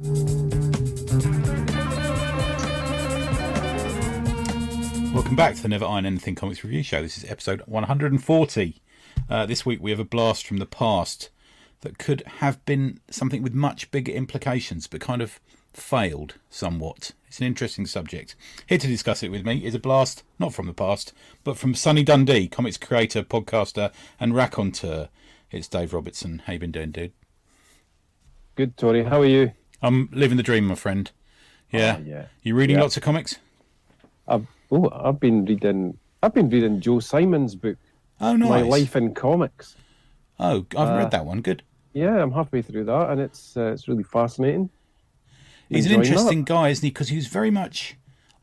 Welcome back to the Never Iron Anything Comics Review Show. This is episode 140. This week we have a blast from the past that could have been something with much bigger implications, but kind of failed somewhat. It's an interesting subject. Here to discuss it with me is a blast, not from the past, but from sunny Dundee, comics creator, podcaster and raconteur. It's Dave Robertson. How you been doing, dude? Good, Tori. How are you? I'm living the dream, my friend. Yeah. Oh, yeah. You reading lots of comics? I've been reading Joe Simon's book. Oh, nice. My Life in Comics. Oh, I've read that one. Good. Yeah, I'm halfway through that, and it's really fascinating. He's an interesting guy, isn't he? Because he was very much.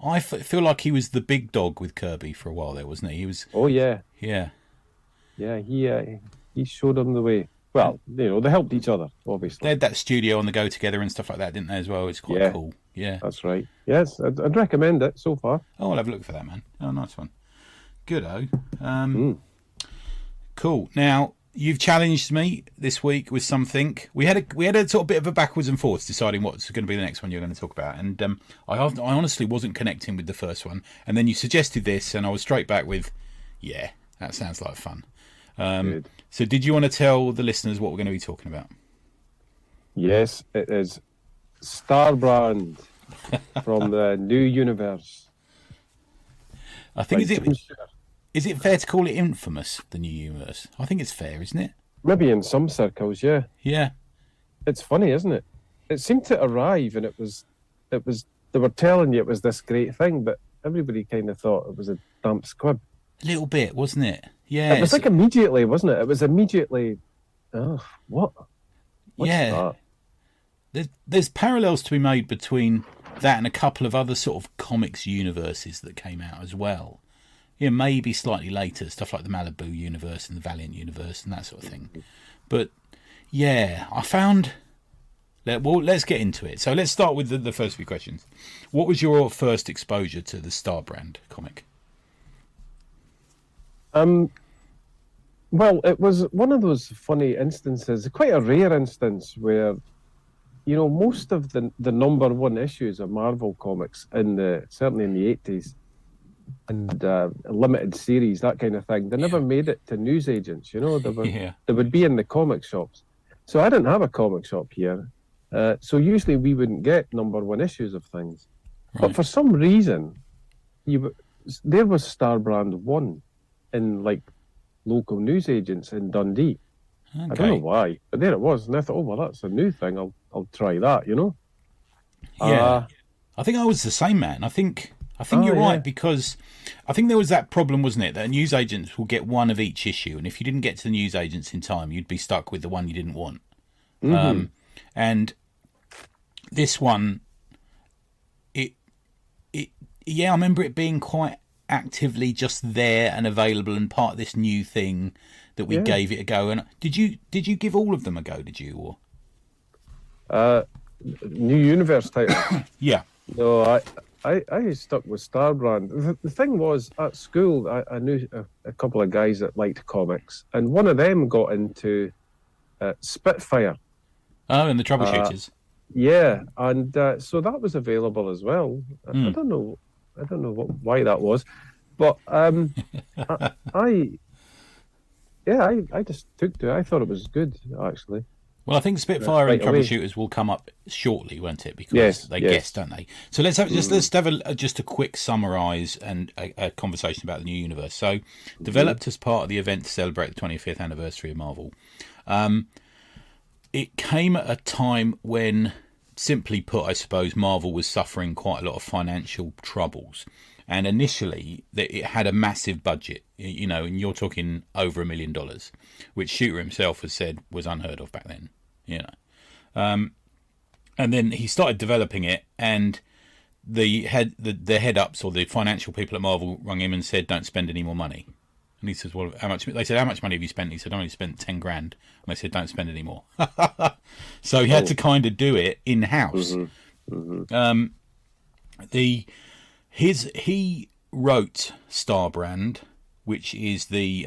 I feel like he was the big dog with Kirby for a while there, wasn't he? He was. Oh yeah. Yeah. Yeah, he showed him the way. Well, you know, they helped each other, obviously. They had that studio on the go together and stuff like that, didn't they, as well? It's quite cool. Yeah. That's right. Yes, I'd recommend it so far. Oh, I'll have a look for that, man. Oh, nice one. Good-o. Cool. Now, you've challenged me this week with something. We had a sort of bit of a backwards and forwards deciding what's going to be the next one you're going to talk about. And I honestly wasn't connecting with the first one. And then you suggested this, and I was straight back with, yeah, that sounds like fun. Good. So did you want to tell the listeners what we're going to be talking about? Yes, it is Starbrand from the New Universe. I think is it fair to call it infamous, the New Universe? I think it's fair, isn't it? Maybe in some circles, yeah. Yeah. It's funny, isn't it? It seemed to arrive, and it was. They were telling you it was this great thing, but everybody kind of thought it was a damp squib. A little bit, wasn't it? Yeah. It was like immediately, wasn't it? It was immediately. Oh, what? What's that? There's parallels to be made between that and a couple of other sort of comics universes that came out as well. Yeah, maybe slightly later, stuff like the Malibu universe and the Valiant universe and that sort of thing. But yeah, I found. Well, let's get into it. So let's start with the first few questions. What was your first exposure to the Starbrand comic? Well, it was one of those funny instances, quite a rare instance where, you know, most of the number one issues of Marvel comics certainly in the 80s and limited series, that kind of thing, they never made it to newsagents, you know, they would be in the comic shops. So I didn't have a comic shop here. So usually we wouldn't get number one issues of things. Right. But for some reason, there was Starbrand 1 in like local newsagents in Dundee. Okay. I don't know why, but there it was, and I thought, oh well, that's a new thing. I'll try that, you know. Yeah, I think I was the same, man. I think you're right, because I think there was that problem, wasn't it, that newsagents will get one of each issue, and if you didn't get to the newsagents in time, you'd be stuck with the one you didn't want. Mm-hmm. And this one, I remember it being quite actively just there and available and part of this new thing that we gave it a go. And did you give all of them a go? Did you or New Universe title? Yeah. No, I stuck with Starbrand. The thing was, at school I knew a couple of guys that liked comics, and one of them got into Spitfire. Oh, and the Troubleshooters. Yeah, and so that was available as well. I don't know why that was, but I just took to it. I thought it was good, actually. Well, I think Spitfire and Troubleshooters will come up shortly, won't it? Because they guess, don't they? So let's have just a quick summarise and a conversation about the New Universe. So, developed as part of the event to celebrate the 25th anniversary of Marvel. It came at a time when, simply put, I suppose, Marvel was suffering quite a lot of financial troubles. And initially, it had a massive budget, you know, and you're talking over $1 million, which Shooter himself has said was unheard of back then, you know. And then he started developing it, and the head-ups or the financial people at Marvel rung him and said, don't spend any more money. And he says, well, how much? They said, how much money have you spent? He said, I only spent 10 grand. And they said, don't spend any more. So he had to kind of do it in-house. Mm-hmm. Mm-hmm. He wrote Starbrand, which is the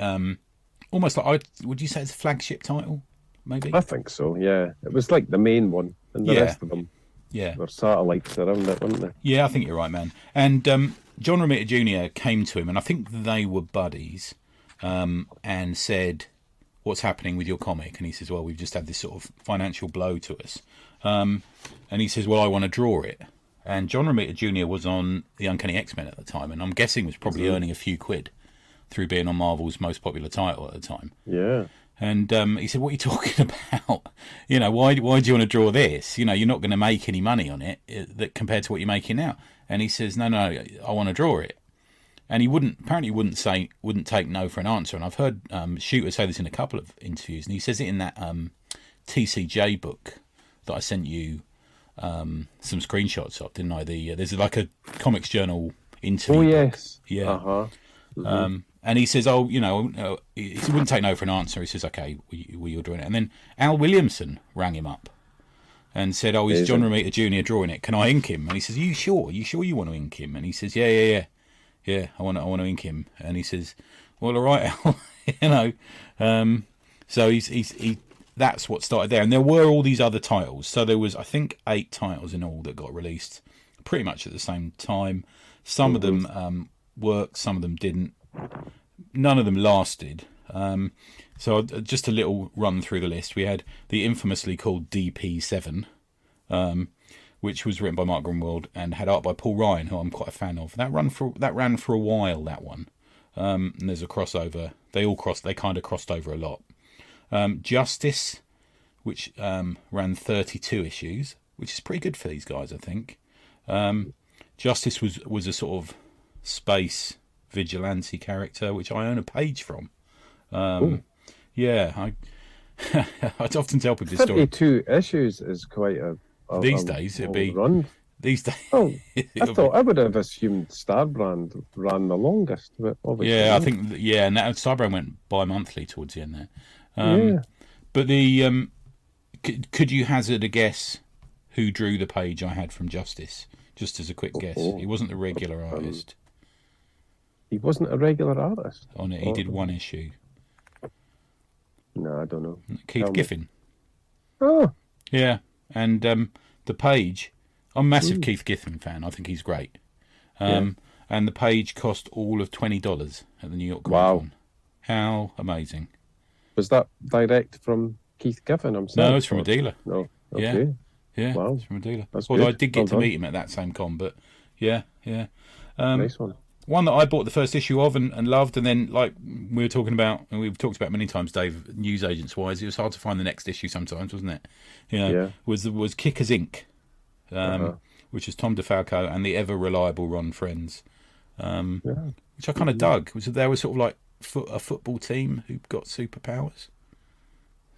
almost like, would you say it's a flagship title? Maybe. I think so. Yeah, it was like the main one, and the rest of them. Yeah. There were satellites around it, weren't there? Yeah, I think you're right, man. And John Romita Jr. came to him, and I think they were buddies, and said, "What's happening with your comic?" And he says, "Well, we've just had this sort of financial blow to us." And he says, "Well, I want to draw it." And John Romita Jr. was on the Uncanny X-Men at the time, and I'm guessing was probably earning a few quid through being on Marvel's most popular title at the time. Yeah. And he said, "What are you talking about? You know, why do you want to draw this? You know, you're not going to make any money on it that compared to what you're making now." And he says, "No, I want to draw it." And he wouldn't take no for an answer. And I've heard Shooter say this in a couple of interviews, and he says it in that TCJ book that I sent you some screenshots of, didn't I? There's like a Comics Journal interview. Oh yes. Book. Yeah. And he says, "Oh, you know," he wouldn't take no for an answer. He says, "Okay, you're drawing it." And then Al Williamson rang him up and said, "Oh, is John Romita Jr. drawing it? Can I ink him?" And he says, "Are you sure? You sure you want to ink him?" And he says, Yeah. I want to ink him." And he says, "Well, all right, Al." You know. So he that's what started there. And there were all these other titles. So there was, I think, 8 titles in all that got released pretty much at the same time. Some of them worked, some of them didn't. None of them lasted. So just a little run through the list. We had the infamously called DP7, which was written by Mark Grunwald and had art by Paul Ryan, who I'm quite a fan of. That ran for a while. That one. And there's a crossover. They kind of crossed over a lot. Justice, which ran 32 issues, which is pretty good for these guys, I think. Justice was a sort of space vigilante character, which I own a page from. Yeah, I'd often tell people this story. 32 issues is quite a these days it'd be run. These days, Oh, I would have assumed Starbrand ran the longest, but obviously. Yeah, I think and that Starbrand went bi-monthly towards the end there. Yeah. But the could you hazard a guess who drew the page I had from Justice? Just as a quick guess, he wasn't the regular artist. He wasn't a regular artist on it. He did one issue. No, I don't know. Keith Giffen. Oh. Yeah, and the page. I'm a massive Keith Giffen fan. I think he's great. And the page cost all of $20 at the New York Comic Con. Wow. How amazing. Was that direct from Keith Giffen himself? No, it's from a dealer. No. Okay. Yeah, wow. It's from a dealer. That's Although good. I did get to meet him at that same con, but yeah. Nice one. One that I bought the first issue of and loved, and then like we were talking about, and we've talked about many times, Dave, newsagents wise, it was hard to find the next issue sometimes, wasn't it? You know, was Kickers Inc., which is Tom DeFalco and the ever reliable Ron Friends, which I kind of dug. They were sort of like a football team who got superpowers,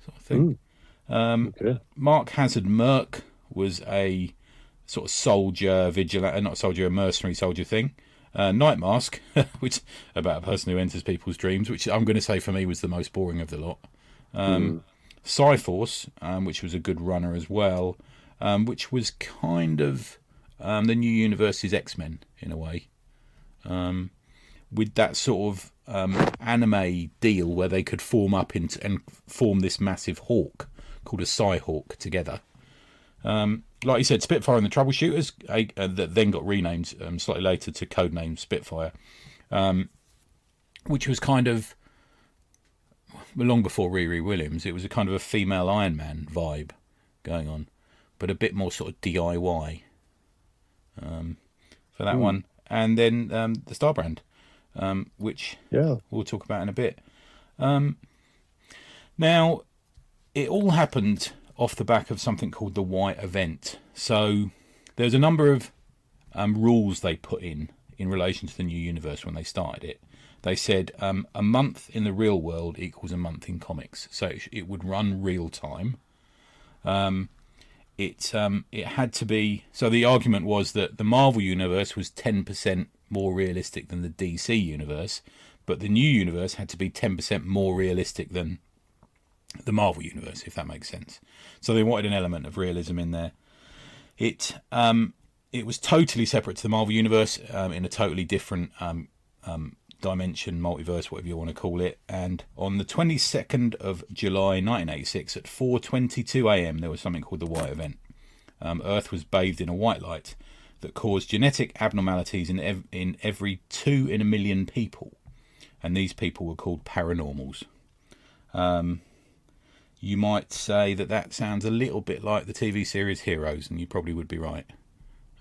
sort of thing. Mark Hazard Merc was a sort of soldier, vigilante, not soldier, a mercenary soldier thing. Night Mask, which about a person who enters people's dreams, which I'm going to say for me was the most boring of the lot. Cyforce, which was a good runner as well, which was kind of the New Universe's X-Men in a way, with that sort of anime deal where they could form up and form this massive hawk called a Cyhawk together. Like you said, Spitfire and the Troubleshooters, that then got renamed slightly later to codename Spitfire, which was kind of long before Riri Williams. It was a kind of a female Iron Man vibe going on, but a bit more sort of DIY for that one. And then the Starbrand, which we'll talk about in a bit. Now, it all happened off the back of something called the White Event. So there's a number of rules they put in relation to the New Universe when they started it. They said a month in the real world equals a month in comics. So it would run real time. It had to be... So the argument was that the Marvel Universe was 10% more realistic than the DC Universe, but the New Universe had to be 10% more realistic than the Marvel Universe, if that makes sense. So they wanted an element of realism in there. It was totally separate to the Marvel Universe, in a totally different dimension, multiverse, whatever you want to call it. And on the 22nd of July 1986 at 4:22 a.m. there was something called the White Event. Earth was bathed in a white light that caused genetic abnormalities in every 2 in a million people. And these people were called paranormals. You might say that sounds a little bit like the TV series Heroes, and you probably would be right.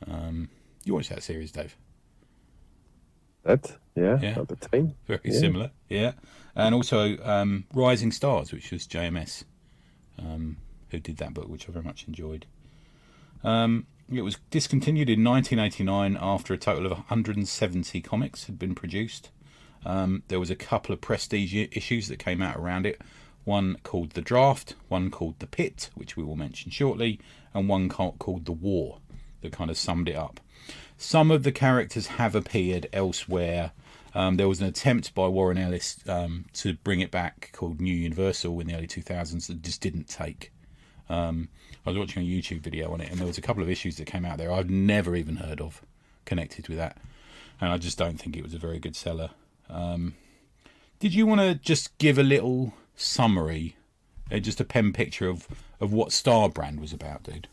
You watched that series, Dave? Yeah, at the time. Very similar, yeah. And also Rising Stars, which was JMS, who did that book, which I very much enjoyed. It was discontinued in 1989 after a total of 170 comics had been produced. There was a couple of prestige issues that came out around it. One called The Draft, one called The Pit, which we will mention shortly, and one called The War, that kind of summed it up. Some of the characters have appeared elsewhere. There was an attempt by Warren Ellis to bring it back called New Universal in the early 2000s that just didn't take. I was watching a YouTube video on it, and there was a couple of issues that came out there I've never even heard of connected with that, and I just don't think it was a very good seller. Did you want to just give a little summary, just a pen picture of what Star Brand was about, dude?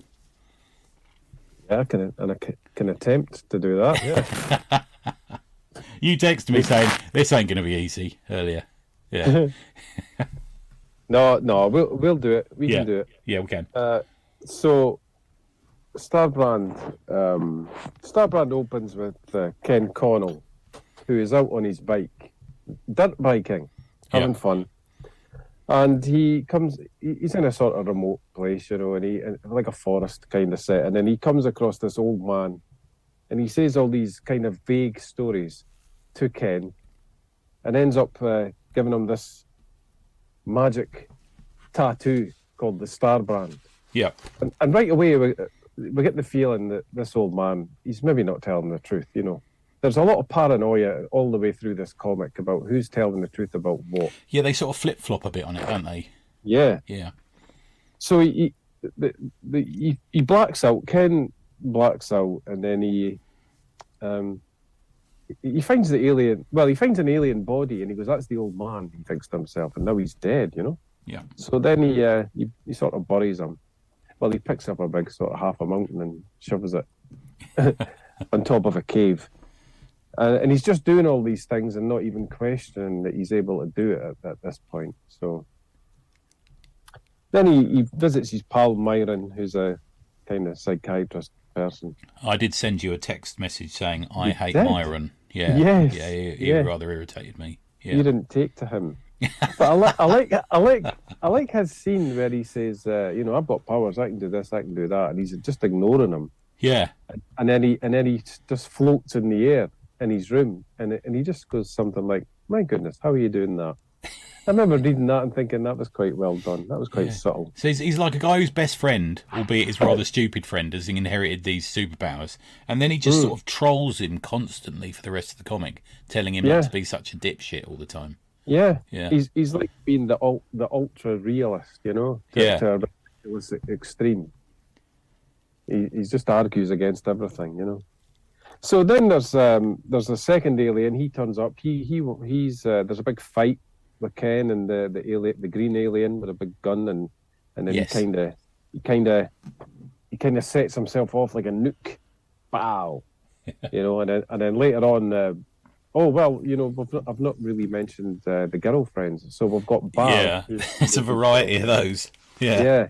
Yeah, I can attempt to do that. Yeah. You texted me saying this ain't going to be easy earlier. Yeah. No, we'll do it. We can do it. Yeah, we can. So, Star Brand opens with Ken Connell, who is out on his bike, dirt biking, having fun. And he's in a sort of remote place, and like a forest kind of set. And then he comes across this old man, and he says all these kind of vague stories to Ken, and ends up giving him this magic tattoo called the Star Brand. Yeah. And right away, we get the feeling that this old man, he's maybe not telling the truth, There's a lot of paranoia all the way through this comic about who's telling the truth about what. Yeah, they sort of flip-flop a bit on it, don't they? Yeah. Yeah. So he blacks out. Ken blacks out, and then he finds the alien. Well, he finds an alien body, and he goes, "That's the old man." He thinks to himself, and now he's dead. Yeah. So then he sort of buries him. Well, he picks up a big sort of half a mountain and shoves it on top of a cave. And he's just doing all these things and not even questioning that he's able to do it at this point. So then he visits his pal Myron, who's a kind of psychiatrist person. I did send you a text message saying, I hate did? Myron. Yeah. Yes. Yeah, he rather irritated me. Yeah. You didn't take to him. But I like his scene where he says, I've got powers, I can do this, I can do that, and he's just ignoring him. Yeah. And then he just floats in the air in his room, and he just goes something like, "My goodness, how are you doing that?" I remember reading that and thinking that was quite well done. That was quite subtle. So he's like a guy whose best friend, albeit his rather stupid friend, has inherited these superpowers, and then he just sort of trolls him constantly for the rest of the comic, telling him not to be such a dipshit all the time. Yeah. He's like being the ultra realist, to a ridiculous extreme. He just argues against everything, So then there's a second alien. He turns up. He's there's a big fight with Ken and the green alien with a big gun, and then he kind of sets himself off like a nuke. Bow, and then later on. I've not really mentioned the girlfriends. So we've got Barb. Yeah, it's a variety of those. Yeah. Yeah.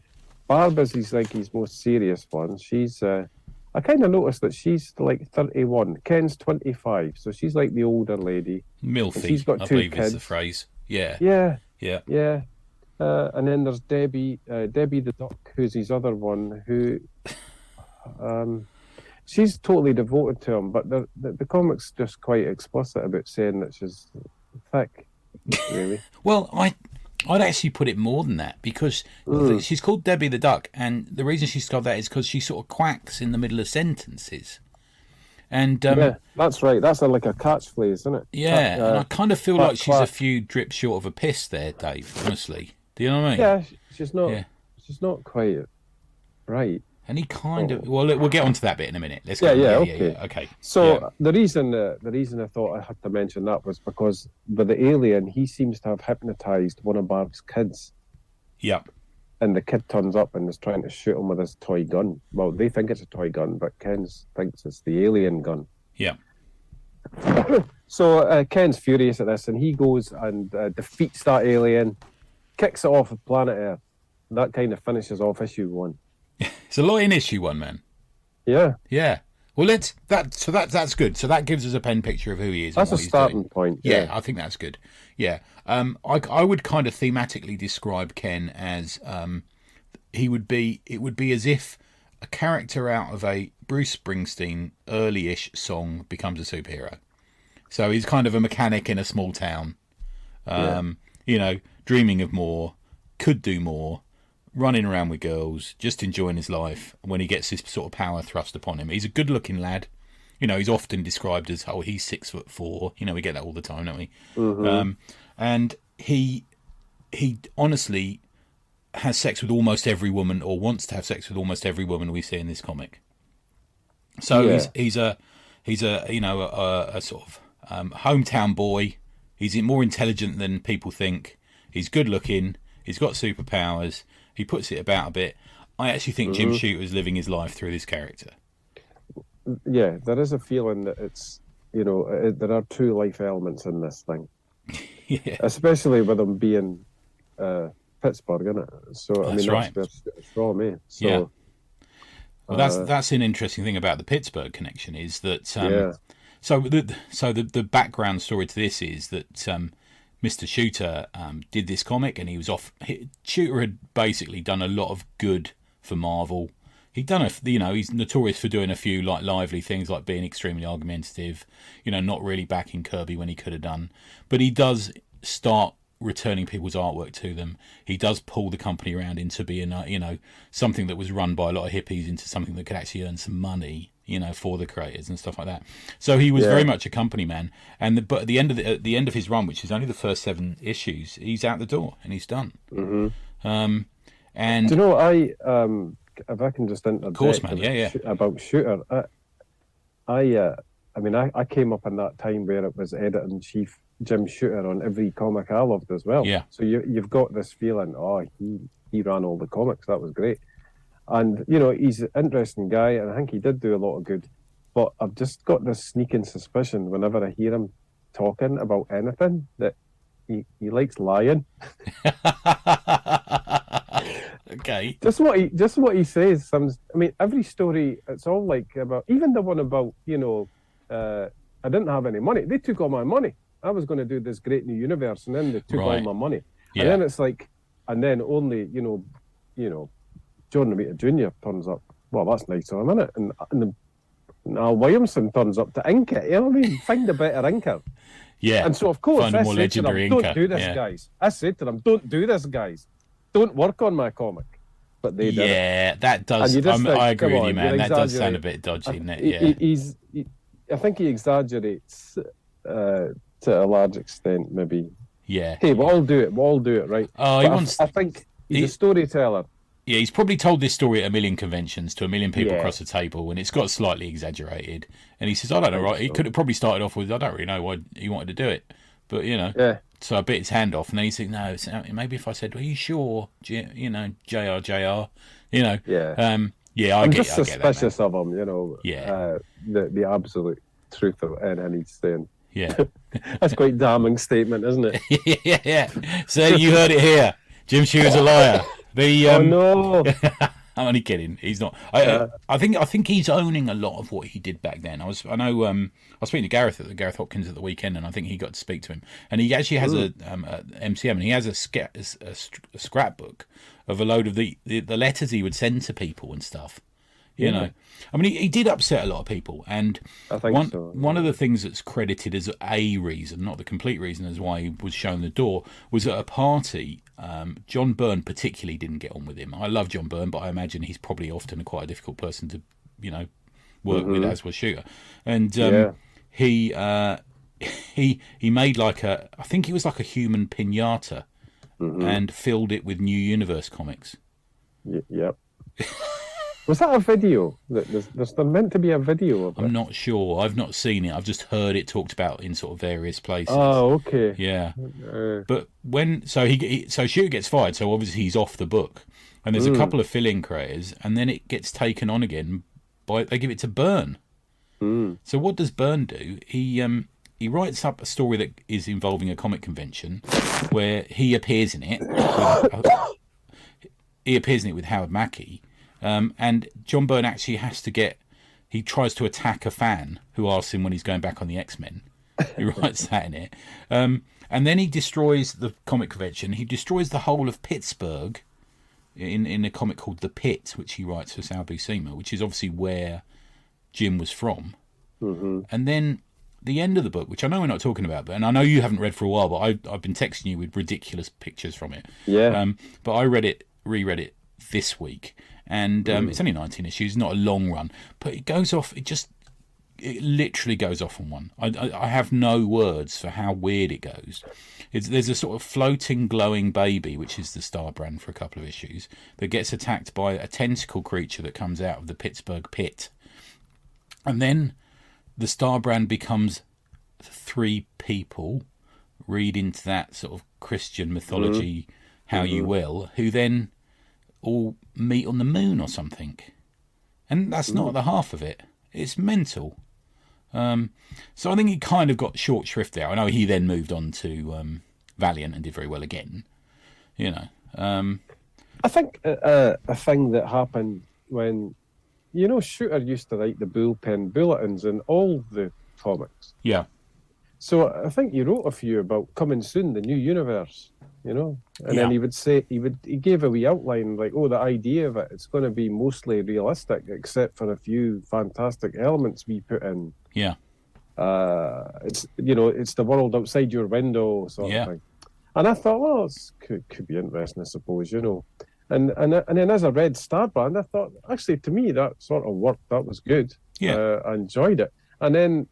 Barb is his most serious one. She's I kind of noticed that she's like 31. Ken's 25, so she's like the older lady. Milfy, she's got I two believe kids. is the phrase. Yeah. Yeah. And then there's Debbie the duck, who's his other one, who she's totally devoted to him, but the comic's just quite explicit about saying that she's thick, really. Well, I'd actually put it more than that, because she's called Debbie the Duck, and the reason she's called that is because she sort of quacks in the middle of sentences. And that's right. That's like a catchphrase, isn't it? Yeah, and I kind of feel like she's a few drips short of a piss there, Dave, honestly. Do you know what I mean? Yeah, she's not quite right. And he kind of... Well, we'll get onto that bit in a minute. Let's go. Okay. So the reason I thought I had to mention that was because with the alien, he seems to have hypnotized one of Barb's kids. Yep. and the kid turns up and is trying to shoot him with his toy gun. Well, they think it's a toy gun, but Ken thinks it's the alien gun. Yeah. So Ken's furious at this, and he goes and defeats that alien, kicks it off of planet Earth. That kind of finishes off issue 1. It's a lot in issue 1, man. Yeah. Yeah. Well, that's good. So that gives us a pen picture of who he is. That's and a what starting he's doing. point. Yeah, I think that's good. Yeah. I would kind of thematically describe Ken as it would be as if a character out of a Bruce Springsteen early-ish song becomes a superhero. So he's kind of a mechanic in a small town, you know, dreaming of more, could do more, running around with girls, just enjoying his life. When he gets this sort of power thrust upon him, he's a good-looking lad. You know, he's often described as, oh, he's 6'4". You know, we get that all the time, don't we? Mm-hmm. And he honestly has sex with almost every woman, or wants to have sex with almost every woman we see in this comic. So he's a you know a sort of hometown boy. He's more intelligent than people think. He's good looking. He's got superpowers. He puts it about a bit. I actually think Jim Shooter is living his life through this character. Yeah, there is a feeling that it's, you know, there are true life elements in this thing. Yeah, Especially with him being Pittsburgh, isn't it? So I mean, right. That's where it's from, eh? So, yeah. Well, that's an interesting thing about the Pittsburgh connection is that. So the background story to this is that Mr. Shooter did this comic, and he was off. Shooter had basically done a lot of good for Marvel. He'd done he's notorious for doing a few like lively things, like being extremely argumentative, you know, not really backing Kirby when he could have done. But he does start returning people's artwork to them. He does pull the company around into being, you know, something that was run by a lot of hippies into something that could actually earn some money, you know, for the creators and stuff like that. So he was very much a company man. But at the end of his run, which is only the first 7 issues, he's out the door and he's done. Mm-hmm. And do you know, if I can just interject, of course, man, about Shooter, I came up in that time where it was editor-in-chief Jim Shooter on every comic I loved as well. Yeah. So you've got this feeling, he ran all the comics, that was great. And, you know, he's an interesting guy, and I think he did do a lot of good. But I've just got this sneaking suspicion whenever I hear him talking about anything that he likes lying. Okay. Just what he says. Sounds. I mean, every story. It's all like about. Even the one about, you know, I didn't have any money. They took all my money. I was going to do this great new universe, and then they took all my money. Yeah. And then it's like, and then only you know, John Romita Jr. turns up. Well, that's nice of him, isn't it? And Al Williamson turns up to ink it. You know what I mean? Find a better inker. Yeah. And so of course find a more legendary inker. Don't do this, guys. I said to them, don't do this, guys. Don't work on my comic. But they did. Yeah, that does. I agree with you, man. That does sound a bit dodgy, doesn't it? Yeah. I think he exaggerates to a large extent, maybe. Yeah. Hey, we'll all do it, right? Oh, I think he's a storyteller. Yeah, he's probably told this story at a million conventions to a million people across the table, and it's got slightly exaggerated. And he says, I don't know, right? He could have probably started off with, I don't really know why he wanted to do it. But, you know. Yeah. So I bit his hand off, and then he said, no, maybe if I said, are you sure? You know, JR, you know. Yeah. I'm just suspicious of him, you know. Yeah. The absolute truth of anything he's saying. Yeah. That's quite a damning statement, isn't it? Yeah. So you heard it here. Jim Shooter's a liar. Oh no! I'm only kidding. He's not. I think he's owning a lot of what he did back then. I was speaking to Gareth Hopkins at the weekend, and I think he got to speak to him. And he actually has a MCM, and he has a scrapbook of a load of the letters he would send to people and stuff. You know, I mean, he did upset a lot of people, and I think one of the things that's credited as a reason, not the complete reason, as why he was shown the door, was at a party. John Byrne particularly didn't get on with him. I love John Byrne, but I imagine he's probably often quite a difficult person to, you know, work with, as was Shooter. And he made I think it was like a human pinata, and filled it with New Universe comics. Yep. Was that a video? There's meant to be a video of it. I'm not sure. I've not seen it. I've just heard it talked about in sort of various places. Oh, okay. Yeah. But so Shooter gets fired, so obviously he's off the book. and there's a couple of fill-in creators, and then it gets taken on again by they give it to Byrne. So what does Byrne do? He writes up a story that is involving a comic convention where he appears in it. He appears in it with Howard Mackie, and John Byrne actually has to get. He tries to attack a fan who asks him when he's going back on the X-Men. He writes that in it, and then he destroys the comic convention. He destroys the whole of Pittsburgh in a comic called The Pit, which he writes for Sal Buscema, which is obviously where Jim was from. And then the end of the book, which I know we're not talking about, and I know you haven't read for a while, but I've been texting you with ridiculous pictures from it. Yeah. But I reread it this week, and it's only 19 issues, not a long run, but it goes off. It literally goes off on one. I have no words for how weird it goes. There's a sort of floating, glowing baby, which is the Star Brand for a couple of issues, that gets attacked by a tentacle creature that comes out of the Pittsburgh pit. And then the Star Brand becomes 3 people, read into that sort of Christian mythology, how you will, who then all meet on the moon or something. And that's not the half of it. It's mental. So I think he kind of got short shrift there. I know he then moved on to Valiant and did very well again. You know, I think a thing that happened when, Shooter used to write the bullpen bulletins in all the comics. Yeah. So I think he wrote a few about coming soon, the new universe, and then he would say, he gave a wee outline like, the idea of it's going to be mostly realistic, except for a few fantastic elements we put in. Yeah. It's the world outside your window sort of thing. And I thought, well, it could be interesting, I suppose, And then as I read Starbrand, I thought, actually, to me, that sort of worked. That was good. Yeah. I enjoyed it. And then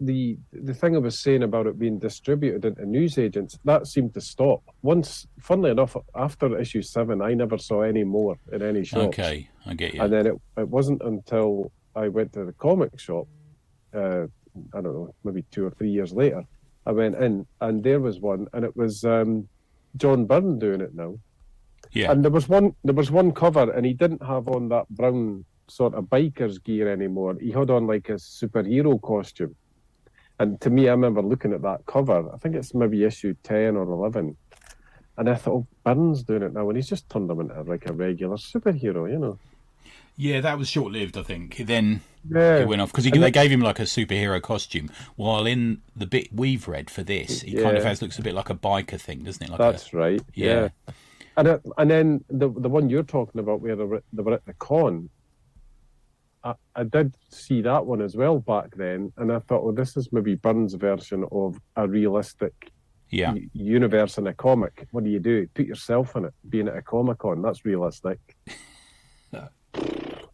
the thing I was saying about it being distributed into newsagents, that seemed to stop. Once, funnily enough, after issue 7, I never saw any more in any shops. Okay, I get you. And then it wasn't until I went to the comic shop, I don't know, maybe 2 or 3 years later, I went in and there was one, and it was John Byrne doing it now. Yeah. And there was one cover, and he didn't have on that brown sort of biker's gear anymore. He had on like a superhero costume. And to me, I remember looking at that cover. I think it's maybe issue 10 or 11. And I thought, Byrne's doing it now, and he's just turned him into like a regular superhero, Yeah, that was short-lived, I think. Then Yeah. it went off, because they gave him like a superhero costume, while in the bit we've read for this, he kind of looks a bit like a biker thing, doesn't it? Like That's right. Yeah. And then the one you're talking about where they were at the con, I did see that one as well back then, and I thought, this is maybe Byrne's version of a realistic universe in a comic. What do? Put yourself in it, being at a Comic-Con. That's realistic.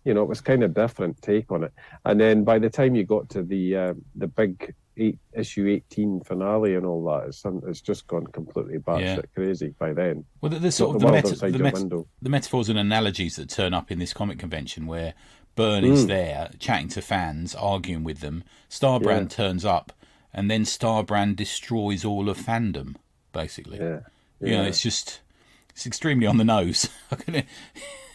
It was kind of different take on it. And then by the time you got to the big issue 18 finale and all that, it's just gone completely batshit crazy by then. Well, the sort of the metaphors and analogies that turn up in this comic convention, where Byrne is there chatting to fans, arguing with them. Starbrand turns up, and then Starbrand destroys all of fandom, basically. It's extremely on the nose.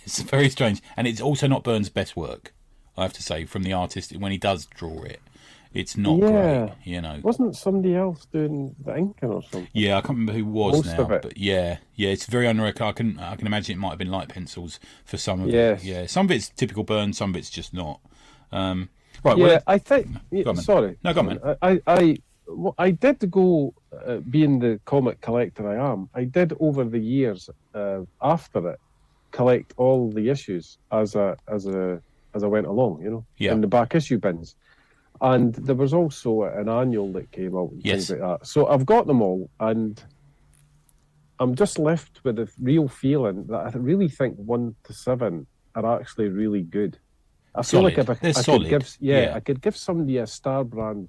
It's very strange, and it's also not Byrne's best work, I have to say, from the artist. When he does draw it, it's not great, Wasn't somebody else doing the inking or something? Yeah, I can't remember who was Most now, of it. but it's very unrecognizable. I can imagine it might have been light pencils for some of Yes. it. Yeah, some of it's typical Byrne, some of it's just not. Right. Yeah, well, I think. Go on, man. Sorry. No, go on, man. I did go, being the comic collector I am, I did over the years after it collect all the issues as I went along, in the back issue bins. And there was also an annual that came out and things like that. So I've got them all, and I'm just left with a real feeling that I really think 1 to 7 are actually really good. I feel like if I could give somebody a Starbrand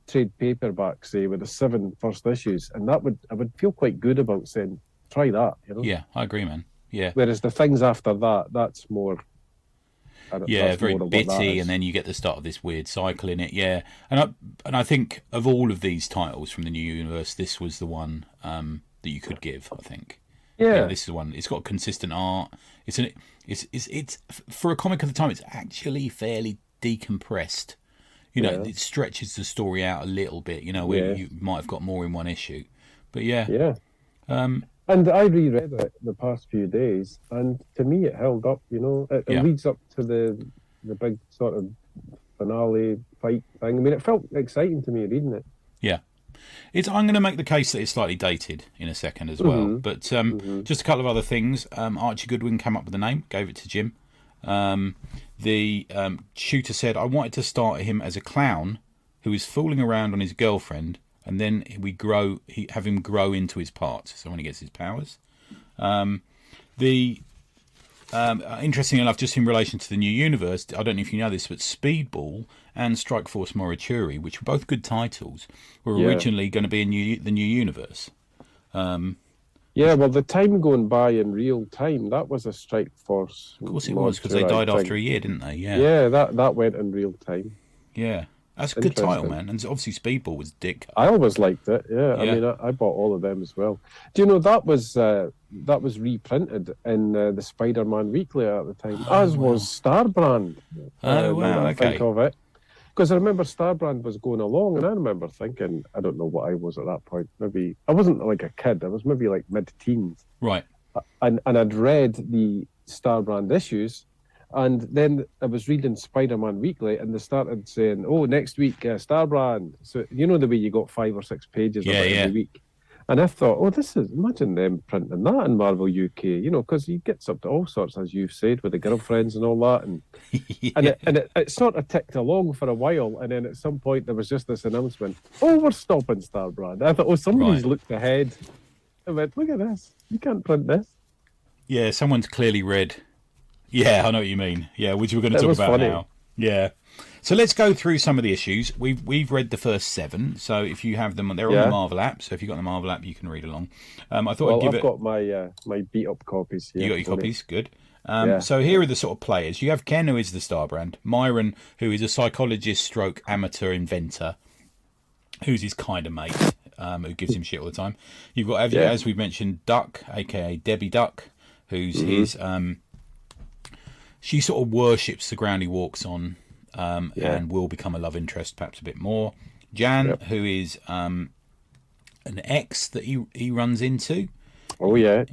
trade paperback, say, with the 7 first issues, and I would feel quite good about saying, try that, Yeah, I agree, man. Yeah. Whereas the things after that, that's more. Very bitty, and then you get the start of this weird cycle in it. Yeah, and I think of all of these titles from the new universe, this was the one that you could give. I think, Yeah. This is one. It's got consistent art. It's for a comic of the time. It's actually fairly decompressed. Yeah. It stretches the story out a little bit. Where Yes. you might have got more in one issue, but yeah. Yeah. And I reread it the past few days, and to me it held up. It Yeah. leads up to the big sort of finale fight thing. I mean, it felt exciting to me reading it. Yeah. I'm going to make the case that it's slightly dated in a second as well. But just a couple of other things. Archie Goodwin came up with the name, gave it to Jim. The shooter said, I wanted to start him as a clown who is fooling around on his girlfriend, and then have him grow into his parts. So when he gets his powers. Interesting enough, just in relation to the new universe, I don't know if you know this, but Speedball and Strike Force Morituri, which were both good titles, were originally going to be in the new universe. Yeah, well, the time going by in real time, that was a Strike Force. Of course it was, because they died after a year, didn't they? Yeah. Yeah, that went in real time. Yeah. That's a good title, man. And obviously Speedball was dick. I always liked it, yeah. I mean, I bought all of them as well. Do you know, that was reprinted in the Spider-Man Weekly at the time, as was Starbrand. Wow, okay. Think of it. Because I remember Starbrand was going along, and I remember thinking, I don't know what I was at that point. Maybe, I wasn't like a kid, I was maybe like mid-teens. Right. And I'd read the Starbrand issues, and then I was reading Spider-Man Weekly, and they started saying, "Oh, next week, Starbrand." So you know the way you got 5 or 6 pages of it every week. And I thought, oh, imagine them printing that in Marvel UK, because he gets up to all sorts, as you've said, with the girlfriends and all that, and it sort of ticked along for a while, and then at some point there was just this announcement, "Oh, we're stopping Starbrand." I thought, oh, somebody's looked ahead. I went, look at this, you can't print this. Yeah, someone's clearly read. Yeah, I know what you mean. Yeah, which we're going to talk about now. Yeah. So let's go through some of the issues. We've read the first 7. So if you have them, they're on the Marvel app. So if you've got the Marvel app, you can read along. I've got my beat up copies here. You got your copies? Good. So here are the sort of players. You have Ken, who is the Starbrand. Myron, who is a psychologist stroke amateur inventor, who's his kind of mate, who gives him shit all the time. You've got, as we've mentioned, Duck, a.k.a. Debbie Duck, who's his... she sort of worships the ground he walks on, and will become a love interest perhaps a bit more. Jan, who is an ex that he runs into. Oh, yeah.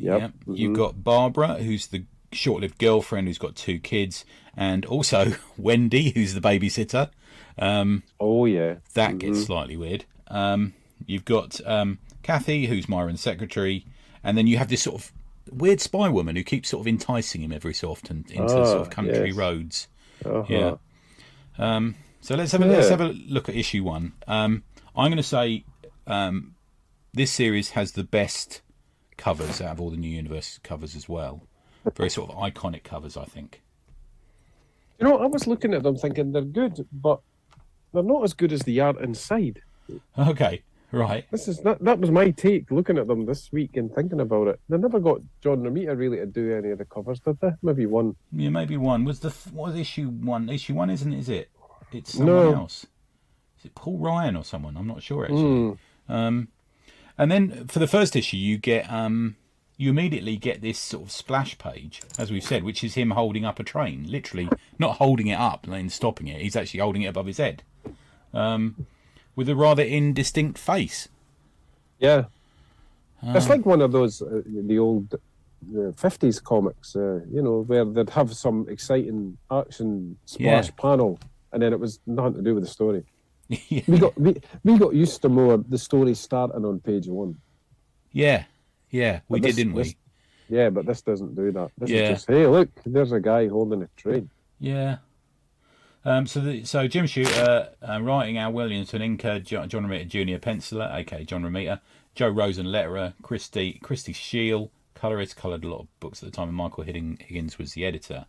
You've got Barbara, who's the short-lived girlfriend who's got 2 kids, and also Wendy, who's the babysitter. That gets slightly weird. You've got Kathy, who's Myron's secretary, and then you have this sort of weird spy woman who keeps sort of enticing him every so often into sort of country roads. Yeah. So let's have a look at issue 1. I'm going to say this series has the best covers out of all the New Universe covers as well. Very sort of iconic covers, I think. I was looking at them thinking they're good, but they're not as good as the art inside. Okay. Right. That was my take looking at them this week and thinking about it. They never got John Romita really to do any of the covers, did they? Maybe one. Yeah, maybe one. What was issue 1? Issue 1 isn't it? Is it? It's someone else. Is it Paul Ryan or someone? I'm not sure actually. And then for the first issue, you get you immediately get this sort of splash page, as we've said, which is him holding up a train, literally not holding it up and then stopping it. He's actually holding it above his head. With a rather indistinct face. Yeah. It's like one of those, the old 50s comics, where they'd have some exciting action splash panel, and then it was nothing to do with the story. We got used to more the story starting on page 1. Yeah, we did, didn't we? But this doesn't do that. This is just, hey, look, there's a guy holding a train. Yeah. So Jim Shooter, writing Al Williamson, inker, John Romita Jr., penciler, aka John Romita, Joe Rosen, letterer, Christy Shield, colorist, coloured a lot of books at the time, and Michael Higgins was the editor.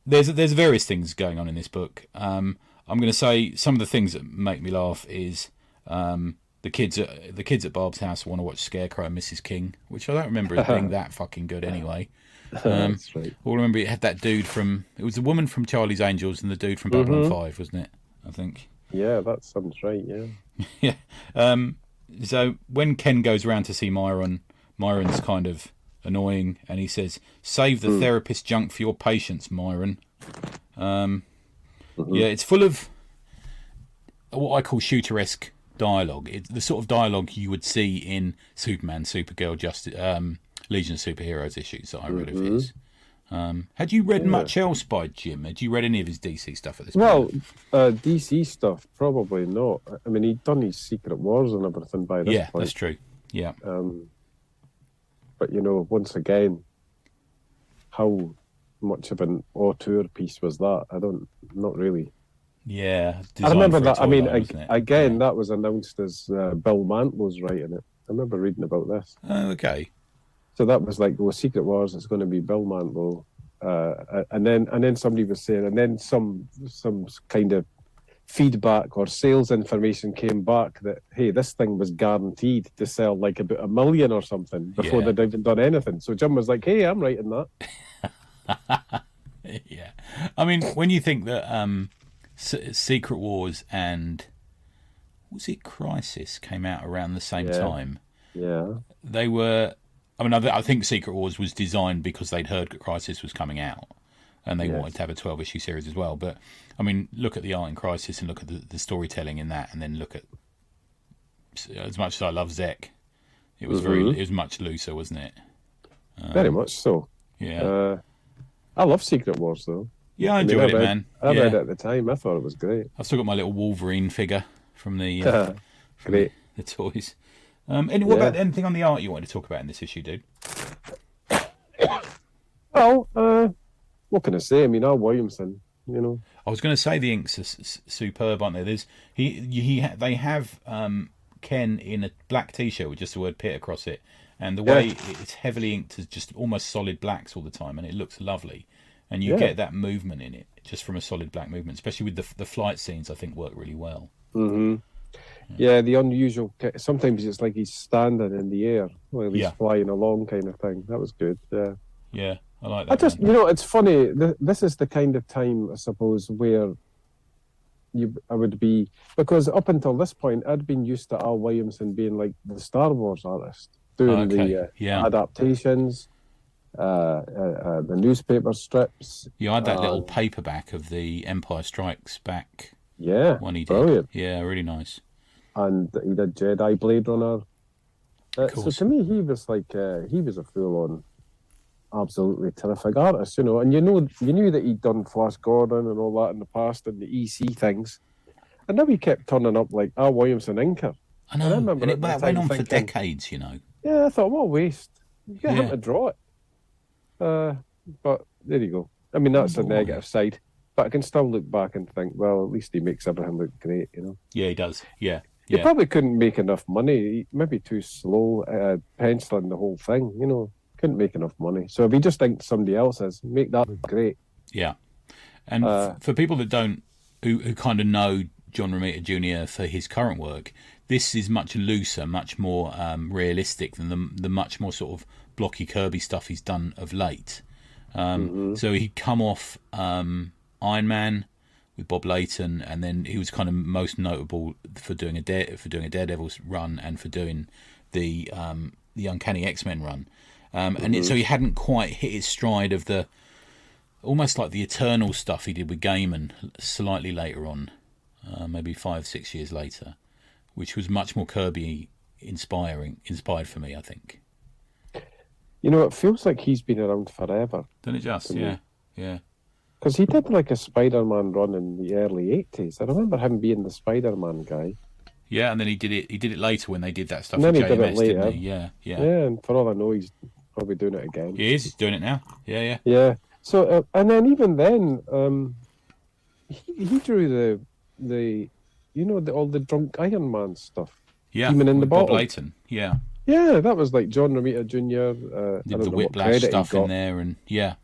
There's various things going on in this book. I'm going to say some of the things that make me laugh is the kids at Barb's house want to watch Scarecrow and Mrs. King, which I don't remember as being that fucking good anyway. That's right. All I remember it had that dude it was the woman from Charlie's Angels and the dude from Babylon 5, wasn't it? I think. Yeah, that sounds right, yeah. Yeah. So when Ken goes around to see Myron Myron's kind of annoying, and he says, "Save the therapist junk for your patients, Myron." Yeah, it's full of what I call shooter-esque dialogue. It's the sort of dialogue you would see in Superman, Supergirl, Legion of Superheroes issues that I read of his. Had you read much else by Jim? Had you read any of his DC stuff at this point? Well, DC stuff, probably not. I mean, he'd done his Secret Wars and everything by this point. Yeah, that's true. Yeah. But, once again, how much of an auteur piece was that? Not really. Yeah. I remember that. I mean, again, that was announced as Bill Mantlow's writing it. I remember reading about this. Oh, okay. So that was like, Secret Wars, it's going to be Bill Mantlo. And then somebody was saying, and then some kind of feedback or sales information came back that, hey, this thing was guaranteed to sell like about 1 million or something before they'd even done anything. So Jim was like, hey, I'm writing that. Yeah. I mean, when you think that Secret Wars and was it Crisis came out around the same time? Yeah. They were... I mean, I think Secret Wars was designed because they'd heard that Crisis was coming out, and they wanted to have a 12-issue series as well. But, I mean, look at the art in Crisis and look at the storytelling in that, and then look at... As much as I love Zek, it was it was much looser, wasn't it? Very much so. Yeah. I love Secret Wars, though. Yeah, I enjoyed it, man. I read it at the time. I thought it was great. I've still got my little Wolverine figure from the... great. The toys. What about anything on the art you wanted to talk about in this issue, dude? Well, what can I say? I mean, Al Williamson, I was going to say the inks are superb, aren't they? There's they have Ken in a black T-shirt with just the word Pit across it, and the way it's heavily inked is just almost solid blacks all the time, and it looks lovely. And you get that movement in it just from a solid black movement, especially with the flight scenes. I think work really well. Mm-hmm. Yeah, the unusual. Sometimes it's like he's standing in the air while he's flying along, kind of thing. That was good. Yeah. Yeah, I like that. It's funny. This is the kind of time, I suppose, where I would be, because up until this point, I'd been used to Al Williamson being like the Star Wars artist, doing the adaptations, the newspaper strips. You had that little paperback of the Empire Strikes Back. Yeah, one he did. Brilliant. Yeah, really nice. And he did Jedi Blade Runner. So to me, he was like he was a full-on, absolutely terrific artist, And you knew that he'd done Flash Gordon and all that in the past and the EC things, and now he kept turning up like Al Williamson inker. I know. And it went on for decades, Yeah, I thought, what a waste. Get him to draw it. But there you go. I mean, that's the negative side. But I can still look back and think, well, at least he makes everything look great, Yeah, he does. Yeah. He probably couldn't make enough money. Maybe too slow penciling the whole thing, Couldn't make enough money. So if he just thinks somebody else's, make that look great. Yeah. And for people that don't, who kind of know John Romita Jr. for his current work, this is much looser, much more realistic than the much more sort of blocky Kirby stuff he's done of late. So he'd come off Iron Man with Bob Layton, and then he was kind of most notable for doing a Daredevil's run and for doing the Uncanny X-Men run, so he hadn't quite hit his stride of the almost like the Eternal stuff he did with Gaiman slightly later on, maybe 5-6 years later, which was much more Kirby inspired for me, I think. It feels like he's been around forever. Doesn't it just? Yeah. Because he did like a Spider-Man run in the early 80s. I remember him being the Spider-Man guy. Yeah, and then he did it later when they did that stuff and then for he did JMS, it later. didn't he? Yeah. Yeah, and for all I know, he's probably doing it again. He is. He's doing it now. Yeah. Yeah. So, and then even then, he drew the all the drunk Iron Man stuff. Yeah, Demon in the Bob Bottle. Layton. Yeah. Yeah, that was like John Romita Jr. Did the Whiplash stuff in there, and yeah.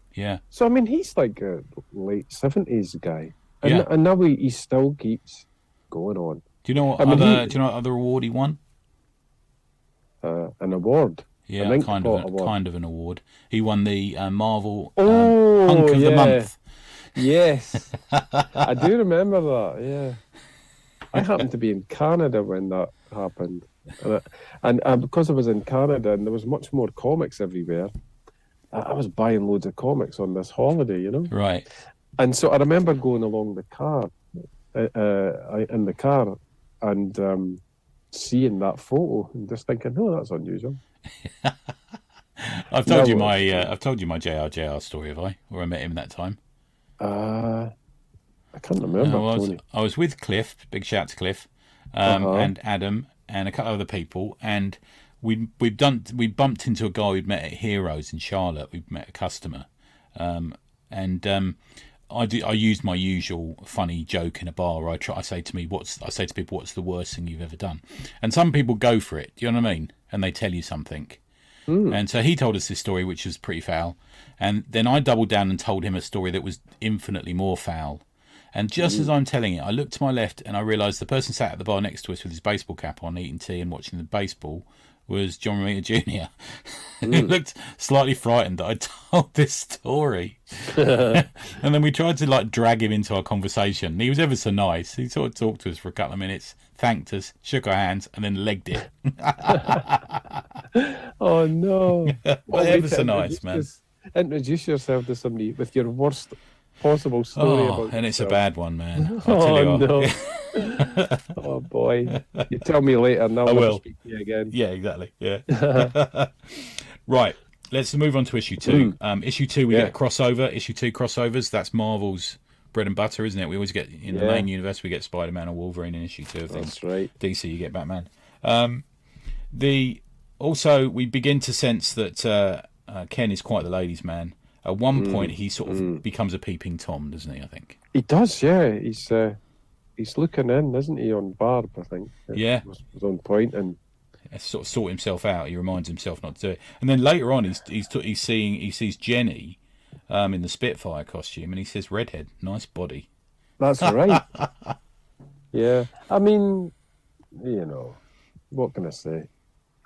So I mean, he's like a late 70s guy, and now he still keeps going on. Do you know what other award he won? An award. Yeah, kind of an award. He won the Marvel Hunk of the Month. Yes, I do remember that. Yeah, I happened to be in Canada when that happened. And because I was in Canada and there was much more comics everywhere, I was buying loads of comics on this holiday, you know. Right. And so I remember going along the car, in the car, and seeing that photo and just thinking, "Oh, that's unusual." I've told you my JR story, have I? Where I met him that time. I can't remember, Tony. I was with Cliff. Big shout out to Cliff, Uh-huh. and Adam, and a couple of other people, and we bumped into a guy we'd met at Heroes in Charlotte. We met a customer, and I used my usual funny joke in a bar. Where I say to people, "What's the worst thing you've ever done?" And some people go for it. Do you know what I mean? And they tell you something. And so he told us this story, which was pretty foul. And then I doubled down and told him a story that was infinitely more foul. And just as I'm telling it, I looked to my left and I realised the person sat at the bar next to us with his baseball cap on, eating tea and watching the baseball, was John Romita Jr. He looked slightly frightened that I told this story. And then we tried to like drag him into our conversation. He was ever so nice. He sort of talked to us for a couple of minutes, thanked us, shook our hands, and then legged it. Oh no! But ever so nice, man. Introduce yourself to somebody with your worst possible story about and it's a yourself. bad one, man. I'll tell you Oh what. no! Oh boy! You tell me later, and I'll never will. speak to you again. Yeah, exactly. Yeah. Right. Let's move on to issue 2. Issue 2, we get a crossover. Issue 2 crossovers. That's Marvel's bread and butter, isn't it? We always get in the main universe. We get Spider-Man or Wolverine in issue 2 of things. That's right. DC, you get Batman. Also, we begin to sense that Ken is quite the ladies' man. At one point, he sort of becomes a peeping Tom, doesn't he? I think He does. Yeah, he's looking in, isn't he, on Barb? I think. Yeah. Was on point and. Sort of sort himself out. He reminds himself not to do it, and then later on, he sees Jenny in the Spitfire costume, and he says, "Redhead, nice body." That's right. Yeah, I mean, you know, what can I say?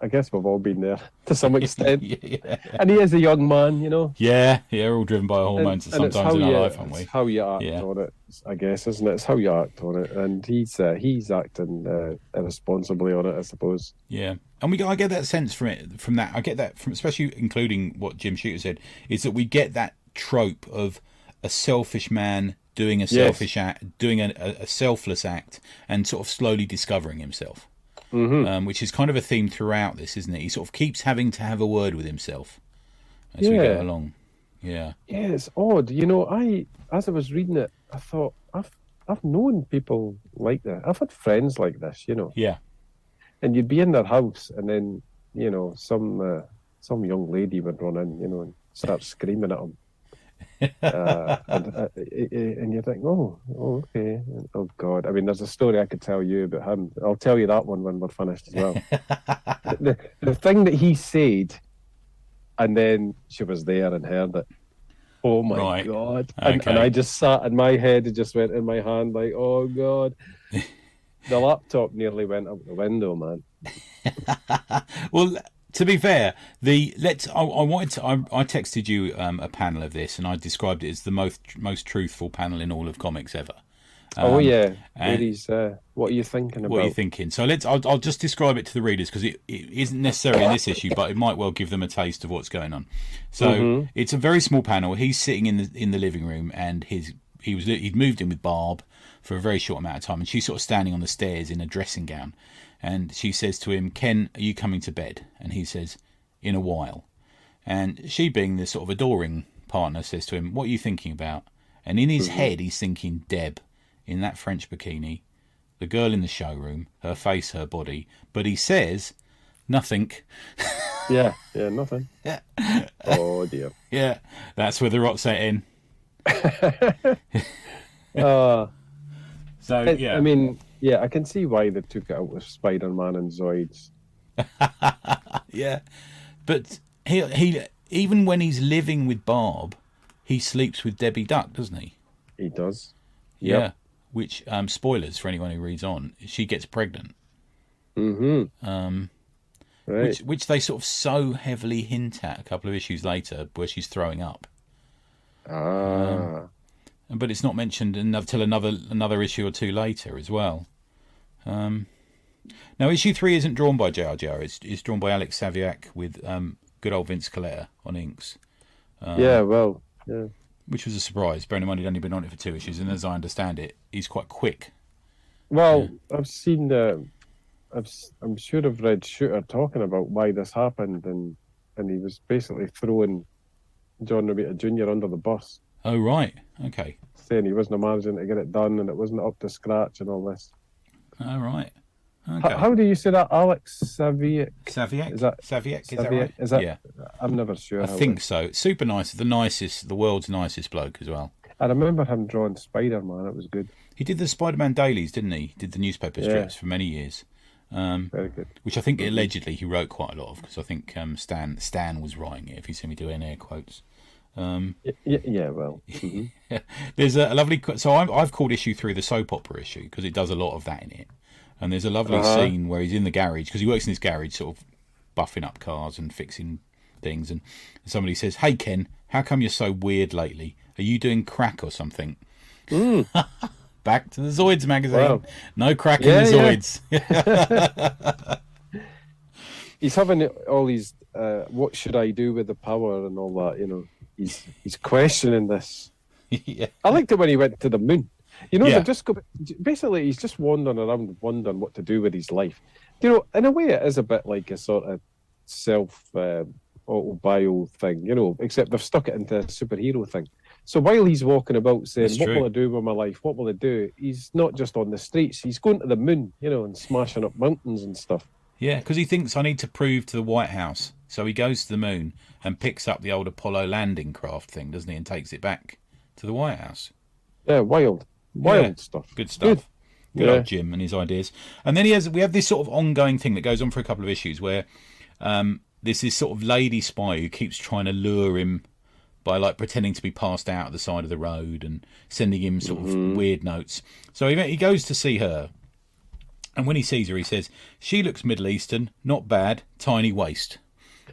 I guess we've all been there to some extent. Yeah. And he is a young man, you know. Yeah, we're all driven by hormones sometimes in our life, aren't we? It's how you act on it, I guess, isn't it? It's how you act on it, and he's acting irresponsibly on it, I suppose. Yeah, and I get that sense from that. I get that from, especially including what Jim Shooter said, is that we get that trope of a selfish man doing a selfish act, doing a selfless act, and sort of slowly discovering himself. Which is kind of a theme throughout this, isn't it? He sort of keeps having to have a word with himself as we go along. Yeah. Yeah, it's odd. You know, as I was reading it, I thought I've known people like that. I've had friends like this, you know. Yeah. And you'd be in their house, and then you know some young lady would run in, you know, and start screaming at them. And you think, oh, okay, oh God. I mean, there's a story I could tell you about him. I'll tell you that one when we're finished as well. the thing that he said, and then she was there and heard it. Oh my God! And I just sat, and my head just went in my hand like, oh God. The laptop nearly went out the window, man. Well, to be fair, I texted you a panel of this, and I described it as the most truthful panel in all of comics ever. Oh yeah, what are you thinking about? What are you thinking? So I'll just describe it to the readers, because it isn't necessarily in this issue, but it might well give them a taste of what's going on. So it's a very small panel. He's sitting in the living room, and he'd moved in with Barb for a very short amount of time, and she's sort of standing on the stairs in a dressing gown, and she says to him, "Ken, are you coming to bed?" And he says, "In a while." And she, being the sort of adoring partner, says to him, "What are you thinking about?" And in his head, he's thinking Deb in that French bikini, the girl in the showroom, her face, her body, but he says nothing. Yeah, nothing. Oh dear. Yeah, that's where the rot set in. So yeah, I mean, yeah, I can see why they took it out with Spider-Man and Zoids. Yeah, but he even when he's living with Barb, he sleeps with Debbie Duck, doesn't he? He does. Yeah, yep. Which spoilers for anyone who reads on, she gets pregnant. Right. Which they sort of so heavily hint at a couple of issues later, where she's throwing up. But it's not mentioned until another issue or two later as well. Now, issue 3 isn't drawn by J.R.J.R. It's drawn by Alex Saviak with good old Vince Coletta on inks. Yeah, well, yeah. Which was a surprise, bearing in mind he'd only been on it for 2 issues, and as I understand it, he's quite quick. Well, I've seen, I'm sure I've read Shooter talking about why this happened, and he was basically throwing John Romita Jr. under the bus. Oh, right. Okay. Saying he wasn't managing to get it done and it wasn't up to scratch and all this. Oh, right. Okay. How do you say that? Alex Saviak? Saviak? Is that Saviak? Is Saviak? that right? Is that, yeah. I'm never sure. I think so. Super nice. The world's nicest bloke as well. I remember him drawing Spider-Man. It was good. He did the Spider-Man dailies, didn't he? Did the newspaper strips for many years. Very good. Which I think allegedly he wrote quite a lot of, because I think Stan was writing it, if you see me doing air quotes. Yeah, well. Mm-hmm. There's a lovely... So I've called issue 3 the soap opera issue, because it does a lot of that in it. And there's a lovely scene where he's in the garage, because he works in his garage, sort of buffing up cars and fixing things. And somebody says, "Hey, Ken, how come you're so weird lately? Are you doing crack or something?" Back to the Zoids magazine. Wow. No crack in the Zoids. Yeah. He's having all these, what should I do with the power and all that, you know. He's questioning this. Yeah. I liked it when he went to the moon. You know, basically he's just wandering around wondering what to do with his life. You know, in a way it is a bit like a sort of self-autobio thing, you know, except they've stuck it into a superhero thing. So while he's walking about saying, what will I do with my life? What will I do? He's not just on the streets. He's going to the moon, you know, and smashing up mountains and stuff. Yeah, because he thinks I need to prove to the White House. So he goes to the moon and picks up the old Apollo landing craft thing, doesn't he? And takes it back to the White House. Yeah, wild stuff. Good stuff. Good old Jim and his ideas. And then we have this sort of ongoing thing that goes on for a couple of issues where there's this sort of lady spy who keeps trying to lure him by like pretending to be passed out at the side of the road and sending him sort of weird notes. So he goes to see her, and when he sees her, he says, "She looks Middle Eastern, not bad, tiny waist."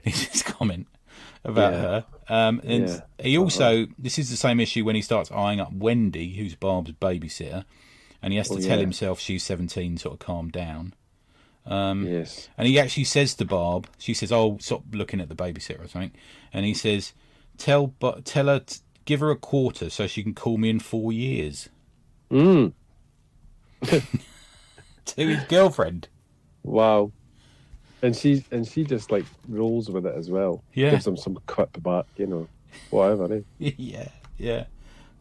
It's his comment about her. And he also, this is the same issue when he starts eyeing up Wendy, who's Barb's babysitter, and he has to tell himself she's 17, sort of calm down. Yes. And he actually says to Barb, she says, "Oh, stop looking at the babysitter," or something. And he says, Tell her, give her a quarter so she can call me in 4 years. To his girlfriend. Wow. And she just like rolls with it as well. Yeah. Gives him some quip back, you know, whatever. Eh? Yeah.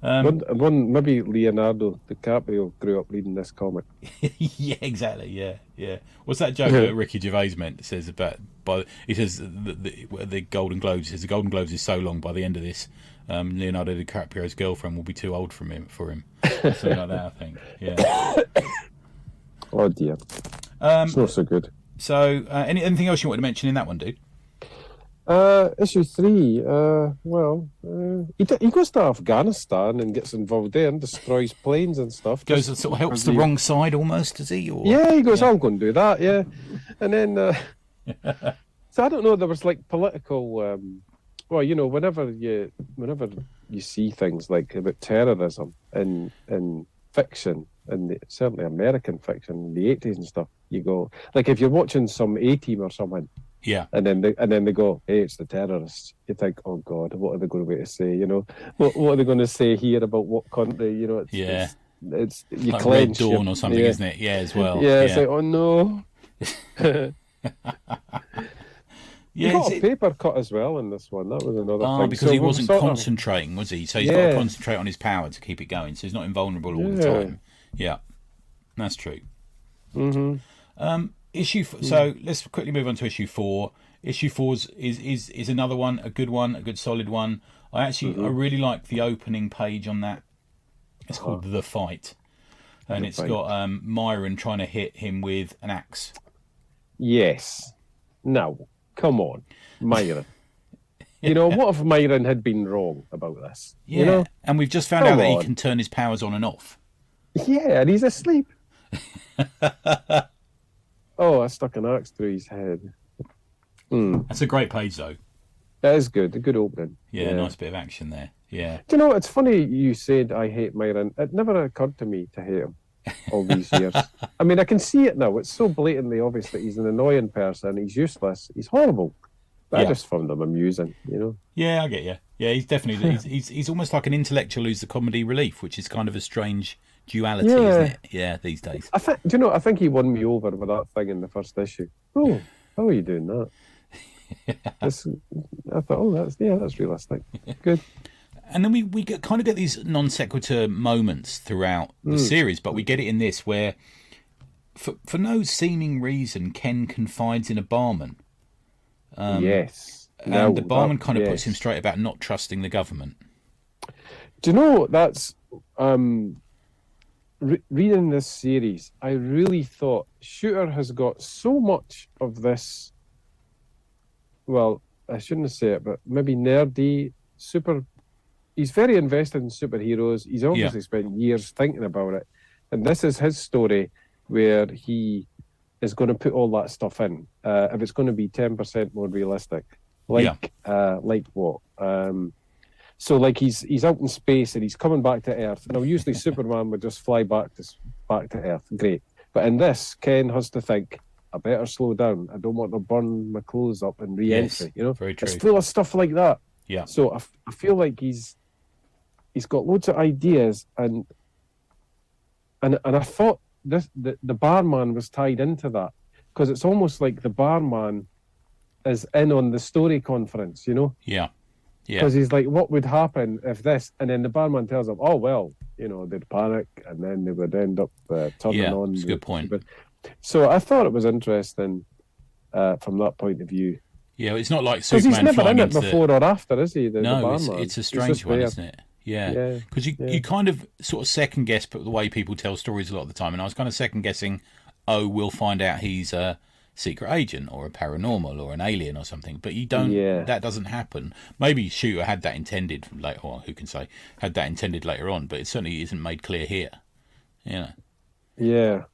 One maybe Leonardo DiCaprio grew up reading this comic. Yeah, exactly. Yeah. What's that joke that Ricky Gervais meant? Says about he says the Golden Globes. He says the Golden Globes is so long. By the end of this, Leonardo DiCaprio's girlfriend will be too old for him. Something like that, I think. Yeah. Oh dear. It's not so good. So, anything else you want to mention in that one, dude? Issue 3. He goes to Afghanistan and gets involved there and destroys planes and stuff. Goes and sort of helps the wrong side almost, does he? Or, yeah, he goes, "I'm going to do that." Yeah, and then so I don't know. There was like political. Well, you know, whenever you see things like about terrorism in fiction, and certainly American fiction in the 80s and stuff, you go like if you're watching some A-Team or something. Yeah, and then they go, "Hey, it's the terrorists." You think, "Oh God, what are they going to say? You know, what are they going to say here about what country? You know, it's you like clench Red Dawn or something, isn't it? Yeah, as well. Yeah, it's like, oh no. Yeah, he got a paper cut as well in this one. That was another thing. Because he wasn't concentrating, was he? So he's got to concentrate on his power to keep it going. So he's not invulnerable all the time. Yeah, that's true. So let's quickly move on to issue 4. Issue 4 is another one, a good solid one. I really like the opening page on that. It's called The Fight, and it's got Myron trying to hit him with an axe. Yes. Now, come on, Myron. You know, what if Myron had been wrong about this? Yeah, you know? And we've just found out that he can turn his powers on and off. Yeah, and he's asleep. Oh, I stuck an axe through his head. That's a great page, though. That is good. A good opening. Yeah, nice bit of action there. Yeah. Do you know, it's funny you said I hate Myron. It never occurred to me to hate him. all these years. I mean, I can see it now. It's so blatantly obvious that he's an annoying person. He's useless. He's horrible. But I Yeah. just found him amusing, you know. Yeah, I get you. Yeah, he's definitely he's almost like an intellectual who's the comedy relief, which is kind of a strange duality, isn't Yeah. it? Yeah, these days. I think, do you know, I think he won me over with that thing in the first issue. Oh, how are you doing that? This, I thought, oh, that's realistic. Good. And then we kind of get these non sequitur moments throughout the series, but we get it in this where, for no seeming reason, Ken confides in a barman. Yes. And Now, the barman kind of yes. puts him straight about not trusting the government. Do you know, that's reading this series, I really thought Shooter has got so much of this. Well, I shouldn't say it, but maybe nerdy, super. He's very invested in superheroes. He's obviously spent years thinking about it. And this is his story where he is going to put all that stuff in. If it's going to be 10% more realistic. Like what? So like he's out in space and he's coming back to Earth. Now usually Superman would just fly back to Earth. Great. But in this, Ken has to think, I better slow down. I don't want to burn my clothes up in re-entry. Yes, you know, very true. It's full of stuff like that. Yeah. So I feel like he's got loads of ideas, and I thought the barman was tied into that, because it's almost like the barman is in on the story conference, you know? Yeah. Yeah. Because he's like, what would happen if this? And then the barman tells him, oh, well, you know, they'd panic and then they would end up turning on. That's a good point. So I thought it was interesting from that point of view. Yeah, it's not like Because Superman he's never flying in it into before or after, is he? The No, barman. it's a strange one, isn't it? Yeah, because you kind of sort of second guess the way people tell stories a lot of the time, and I was kind of second guessing, oh, we'll find out he's a secret agent or a paranormal or an alien or something, but you don't. Yeah. That doesn't happen. Maybe Shooter had that intended later, or who can say had that intended later on, but it certainly isn't made clear here. Yeah. Yeah.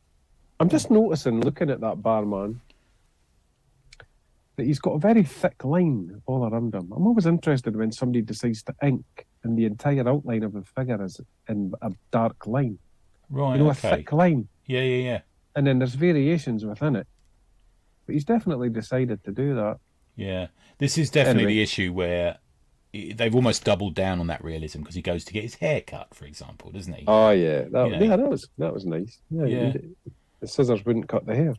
I'm just noticing, looking at that barman, that he's got a very thick line all around him. I'm always interested when somebody decides to ink and the entire outline of a figure is in a dark line. Right. You know, okay. a thick line. Yeah. And then there's variations within it. But he's definitely decided to do that. Yeah. This is definitely Anyway. the issue where they've almost doubled down on that realism, because he goes to get his hair cut, for example, doesn't he? Oh, yeah. Yeah. That was nice. Yeah. The scissors wouldn't cut the hair.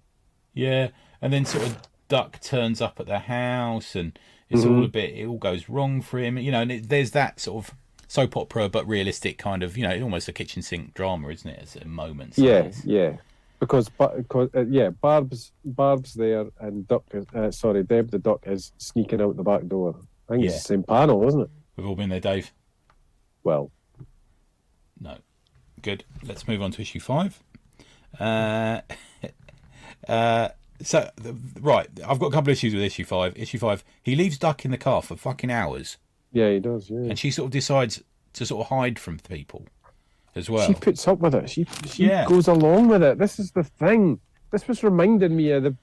Yeah, and then sort of Duck turns up at the house, and it's it all goes wrong for him, you know. And there's that sort of soap opera but realistic kind of, you know, almost a kitchen sink drama, isn't it? At moments. Yeah. Because Barb's there, and Deb the duck is sneaking out the back door. I think it's the same panel, isn't it? We've all been there, Dave. Well, no, good. Let's move on to issue 5. Right, I've got a couple of issues with issue 5. Issue 5, he leaves Duck in the car for fucking hours. Yeah, he does, yeah. And she sort of decides to sort of hide from people as well. She puts up with it. She goes along with it. This is the thing. This was reminding me of the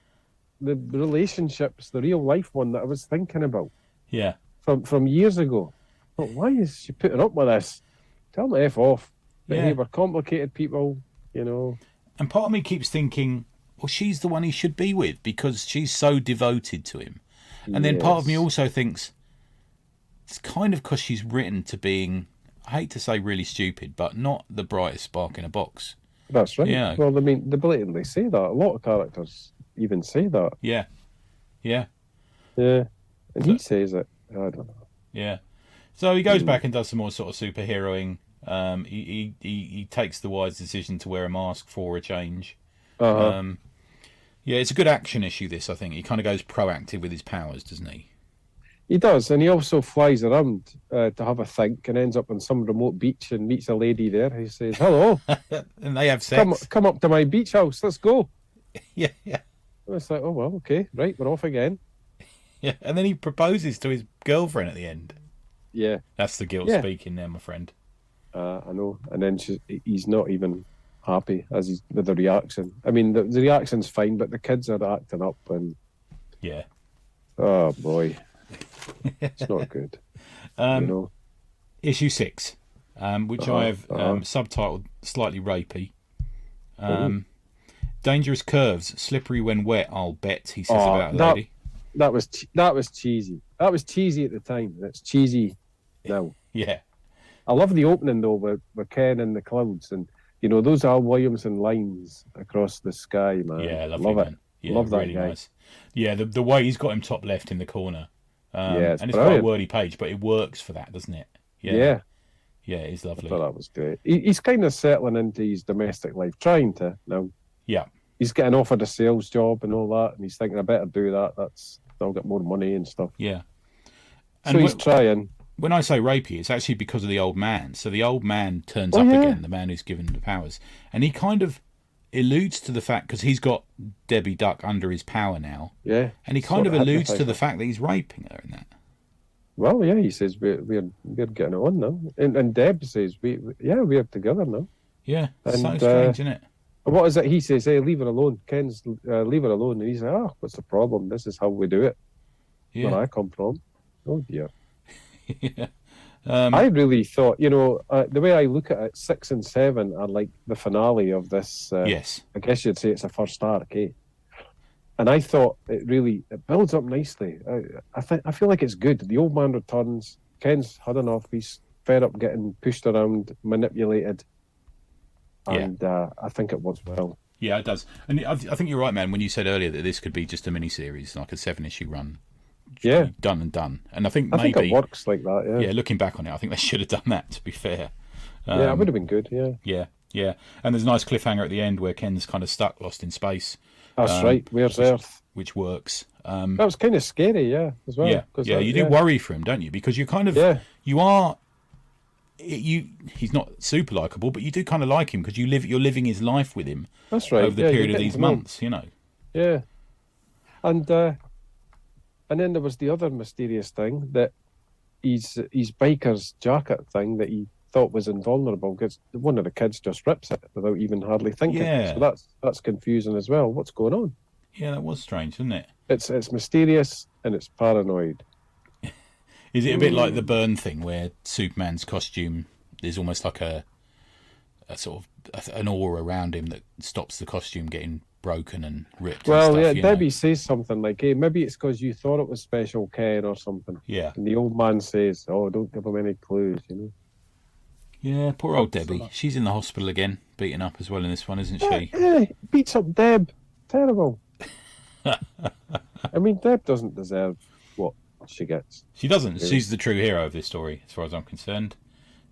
relationships, the real life one that I was thinking about. Yeah. From years ago. But why is she putting up with this? Tell me F off. But hey, we're complicated people, you know. And part of me keeps thinking, well, she's the one he should be with because she's so devoted to him. And then part of me also thinks it's kind of because she's written to being, I hate to say really stupid, but not the brightest spark in a box. That's right. Yeah. Well, I mean, they blatantly say that. A lot of characters even say that. Yeah. And he says it. I don't know. Yeah. So he goes back and does some more sort of superheroing. He takes the wise decision to wear a mask for a change. Yeah, it's a good action issue, this, I think. He kind of goes proactive with his powers, doesn't he? He does, and he also flies around to have a think and ends up on some remote beach and meets a lady there who says, hello. And they have sex. Come up to my beach house, let's go. Yeah. And it's like, oh, well, okay, right, we're off again. Yeah, and then he proposes to his girlfriend at the end. Yeah. That's the guilt speaking there, my friend. I know. And then he's not even happy with the reaction. I mean, the reaction's fine, but the kids are acting up and... Yeah. Oh, boy. It's not good. You know? Issue 6, which I have subtitled Slightly Rapey. Dangerous curves, slippery when wet, I'll bet, he says Oh, about a lady. that was cheesy. That was cheesy at the time. It's cheesy now. Yeah. I love the opening though with Ken in the clouds, and those are Williamson lines across the sky, man. Yeah, lovely, love man. it. Yeah, Love that really guy. nice. Yeah, the way he's got him top left in the corner. Yeah, and it's quite a wordy page, but it works for that, doesn't it? Yeah. Yeah, it is I lovely. thought that was great. He's kind of settling into his domestic life, trying to now. Yeah. He's getting offered a sales job and all that, and he's thinking, I better do that. I'll get more money and stuff. Yeah. So he's trying. When I say rapey, it's actually because of the old man. So the old man turns up again, the man who's given the powers. And he kind of alludes to the fact, because he's got Debbie Duck under his power now. Yeah. And he kind of alludes to the fact that he's raping her in that. Well, yeah, he says we're getting on now. And Deb says, we're together now. Yeah, and, so strange, isn't it? What is it? He says, hey, leave her alone. Ken's leave her alone. And he's like, oh, what's the problem? This is how we do it. Yeah. Where I come from. Oh, dear. Yeah. I really thought, the way I look at it, 6 and 7 are like the finale of this. Yes. I guess you'd say it's a first arc, eh? And I thought it builds up nicely. I feel like it's good. The old man returns. Ken's had enough. He's fed up getting pushed around, manipulated. And I think it works well. Yeah, it does. And I think you're right, man, when you said earlier that this could be just a mini-series, like a 7-issue run. Yeah. Done and done. And I think maybe... I think it works like that, yeah. Yeah, looking back on it, I think they should have done that, to be fair. Yeah, it would have been good, yeah. Yeah. And there's a nice cliffhanger at the end where Ken's kind of stuck, lost in space. That's right. Where's Earth? Which works. That was kind of scary, yeah, as well. Yeah, you do worry for him, don't you? Because you kind of... Yeah. You are... He's not super likable, but you do kind of like him because you're living his life with him. That's right. Over the period of these months, Yeah. And then there was the other mysterious thing that his biker's jacket thing that he thought was invulnerable, because one of the kids just rips it without even hardly thinking. Yeah. So that's confusing as well. What's going on? Yeah, that was strange, isn't it? It's mysterious and it's paranoid. Is it a bit like the Burn thing, where Superman's costume, there's almost like a sort of an aura around him that stops the costume getting broken and ripped? Well, and stuff, Debbie says something like, hey, maybe it's because you thought it was Special Ken or something. Yeah. And the old man says, oh, don't give him any clues, Yeah, poor old Debbie. She's in the hospital again, beaten up as well in this one, isn't she? Yeah, beats up Deb. Terrible. I mean, Deb doesn't deserve what she gets. She doesn't. Really. She's the true hero of this story, as far as I'm concerned.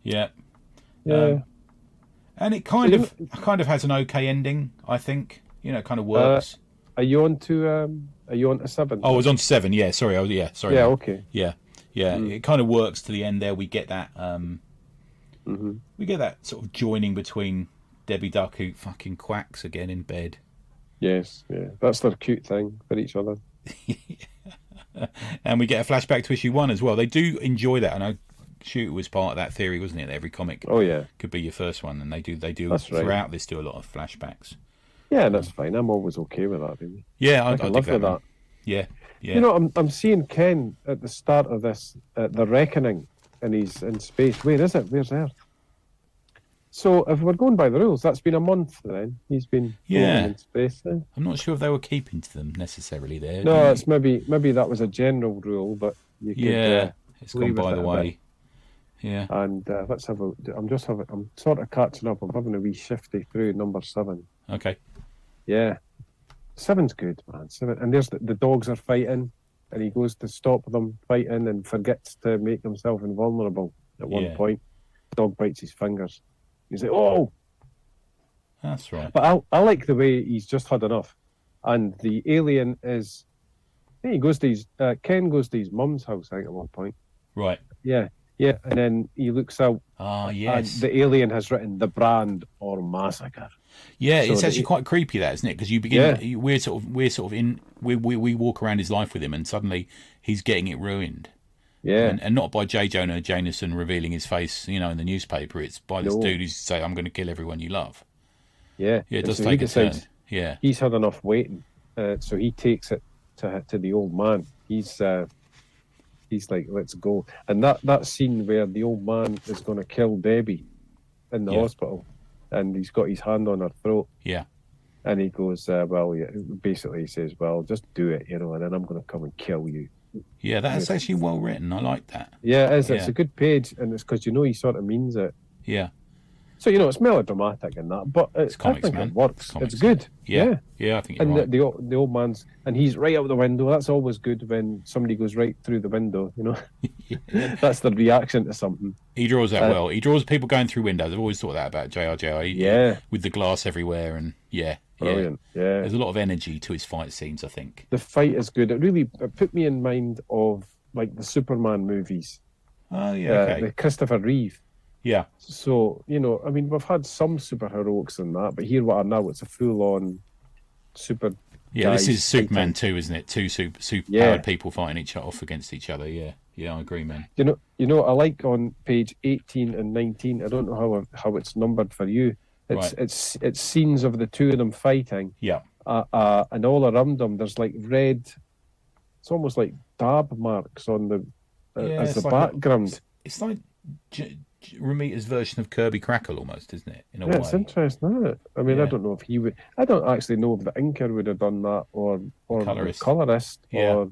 Yeah. Yeah. And it kind of has an okay ending, I think. It kind of works. Are you on to 7? Oh, I was on to 7. Yeah, sorry. Sorry. Yeah, okay. Yeah. It kind of works to the end there. We get that. We get that sort of joining between Debbie Duck, who fucking quacks again in bed. Yes, yeah. That's their cute thing for each other. And we get a flashback to issue 1 as well. They do enjoy that, and I Shoot was part of that theory, wasn't it? That every comic could be your first one, and they do that's throughout right. this do a lot of flashbacks. Yeah, that's fine. I'm always okay with that, really. Yeah, I love that. Yeah. I'm seeing Ken at the start of this, the Reckoning, and he's in space. Where is it? Where's Earth? So if we're going by the rules, that's been a month then. He's been in space then. I'm not sure if they were keeping to them necessarily there. No, it's maybe that was a general rule, but you could it's gone by the way. Yeah. And let's have a. I'm sort of catching up. I'm having a wee shifty through number 7. Okay. Yeah. 7's good, man. 7, and there's the dogs are fighting, and he goes to stop them fighting and forgets to make himself invulnerable at one point. The dog bites his fingers. He's like, oh! That's right. But I like the way he's just had enough. And the alien is... Ken goes to his mum's house, I think, at one point. Right. Yeah. And then he looks out. Ah, yes. And the alien has written The Brand or Massacre. Yeah, so it's actually quite creepy, that, isn't it? Because you begin... We're sort of in... We walk around his life with him, and suddenly he's getting it ruined. Yeah. And not by J. Jonah Jameson revealing his face, in the newspaper. It's by this dude who's saying, I'm going to kill everyone you love. Yeah. Yeah, it does take a turn. Yeah. He's had enough waiting. So he takes it to the old man. He's like, let's go. And that scene where the old man is going to kill Debbie in the hospital. and he's got his hand on her throat. Yeah. And he goes, well, yeah, basically he says, well, just do it, and then I'm going to come and kill you. Yeah, that's actually well written. I like that. Yeah, it is. Yeah. It's a good page, and it's because he sort of means it. Yeah. So, it's melodramatic and that, but It's comics, I think man. it works. It's It's good. Yeah. Yeah, I think you're And right. the old man's, and he's right out the window. That's always good when somebody goes right through the window, Yeah. That's the reaction to something. He draws that well. He draws people going through windows. I've always thought that about J.R.J.R. Yeah. With the glass everywhere, and Brilliant. Yeah. There's a lot of energy to his fight scenes, I think. The fight is good. It put me in mind of like the Superman movies. Oh, yeah, okay. The Christopher Reeve. Yeah. So, we've had some superheroics in that, but here what are now, it's a full-on super. Yeah, this is Superman fighting. 2, isn't it? Two superpowered people fighting off against each other. Yeah, yeah, I agree, man. I like on page 18 and 19. I don't know how it's numbered for you. It's scenes of the two of them fighting. Yeah. And all around them, there's like red. It's almost like dab marks on the as the background. It's like Romita's version of Kirby Crackle, almost, isn't it? In a way. It's interesting, isn't it? I mean, I don't know if he would. I don't actually know if the inker would have done that or the colorist. Yeah. Or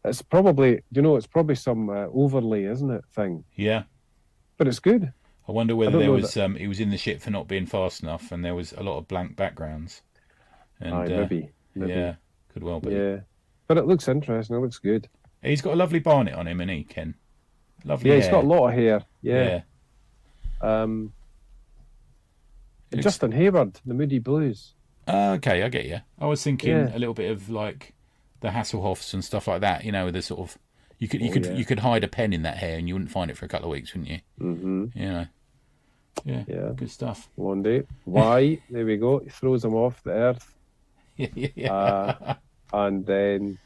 it's probably it's probably some overlay, isn't it? Thing. Yeah. But it's good. I wonder whether there was he was in the shit for not being fast enough, and there was a lot of blank backgrounds. And maybe. Yeah, could well be. Yeah, but it looks interesting. It looks good. He's got a lovely barnet on him, isn't he, Ken? Lovely. Yeah, hair. he's got a lot of hair. Yeah. Justin Hayward, the Moody Blues. Okay, I get you. I was thinking a little bit of like the Hasselhoffs and stuff like that. With the sort of you could hide a pen in that hair and you wouldn't find it for a couple of weeks, wouldn't you? Mm-hmm. Yeah, good stuff. One day, why? There we go. He throws him off the earth. And then,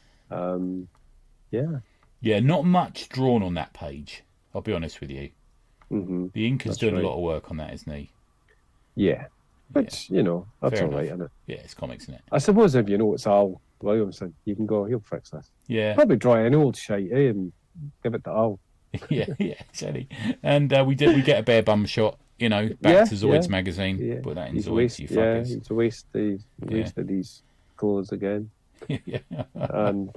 yeah, not much drawn on that page. I'll be honest with you. Mm-hmm. The inker's doing a lot of work on that, isn't he? Yeah, which that's all right, isn't it? Yeah, it's comics, isn't it? I suppose if it's Al Williamson, you can go. He'll fix this. Yeah, probably draw any old shite and give it to Al. yeah, exactly. And we get a bare bum shot. Back to Zoid's magazine. Yeah. Put that in He's Zoid's. You fuckers. He's wasted his clothes again. Yeah. And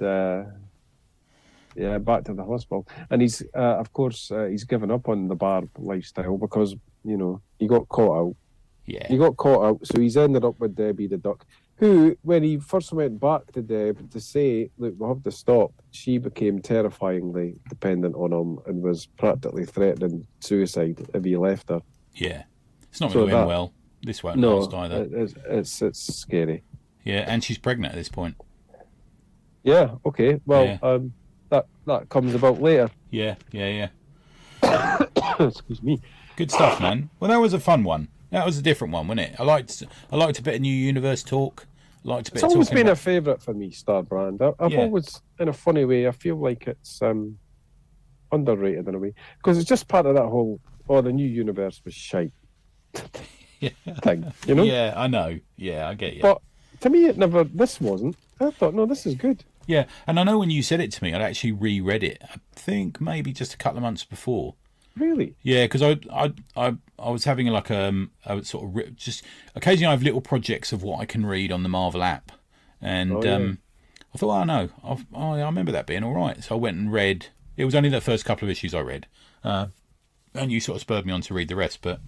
back to the hospital. And he's of course he's given up on the bar lifestyle because he got caught out. Yeah. He got caught out, so he's ended up with Debbie the duck, who, when he first went back to Deb to say, look, we'll have to stop, she became terrifyingly dependent on him and was practically threatening suicide if he left her. Yeah. It's not going to end well. This won't last either. It's scary. Yeah, and she's pregnant at this point. Yeah, okay. Well, that comes about later. Yeah. Excuse me. Good stuff, man. Well, that was a fun one. That was a different one, wasn't it? I liked a bit of New Universe talk. It's always been a favourite for me, Star Brand. I've always, in a funny way, I feel like it's underrated in a way because it's just part of that whole. Oh, the New Universe was shite thing, Yeah, I know. Yeah, I get you. But to me, this wasn't. I thought, no, this is good. Yeah, and I know when you said it to me, I'd actually reread it. I think maybe just a couple of months before. Really? Yeah, because I was having like a sort of just occasionally I have little projects of what I can read on the Marvel app, and I thought, oh no, I remember that being all right. So I went and read. It was only the first couple of issues I read, and you sort of spurred me on to read the rest. But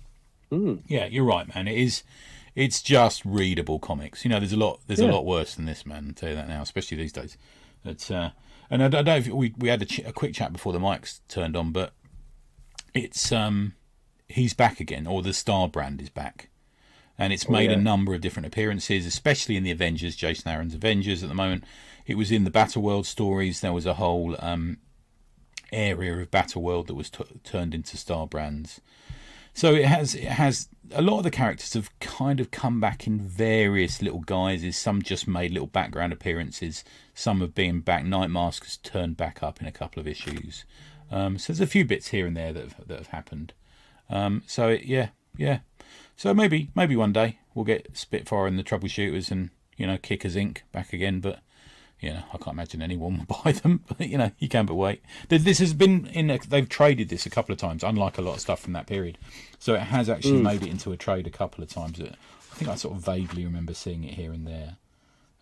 yeah, you're right, man. It's just readable comics. There's a lot worse than this, man. I'll tell you that now, especially these days. It's and I don't know if we had a quick chat before the mics turned on, but it's he's back again, or the Star Brand is back, and it's made a number of different appearances, especially in the Avengers, Jason Aaron's Avengers at the moment. It was in the Battleworld stories. There was a whole area of Battleworld that was turned into Star Brands. So it has a lot of the characters have kind of come back in various little guises. Some just made little background appearances. Some have been back. Nightmask has turned back up in a couple of issues. So there's a few bits here and there that have happened. So maybe one day we'll get Spitfire and the Troubleshooters and Kickers Inc. back again. But You know, I can't imagine anyone will buy them, but you know, you can but wait. This has been they've traded this a couple of times, unlike a lot of stuff from that period. So it has actually made it into a trade a couple of times. I think I sort of vaguely remember seeing it here and there.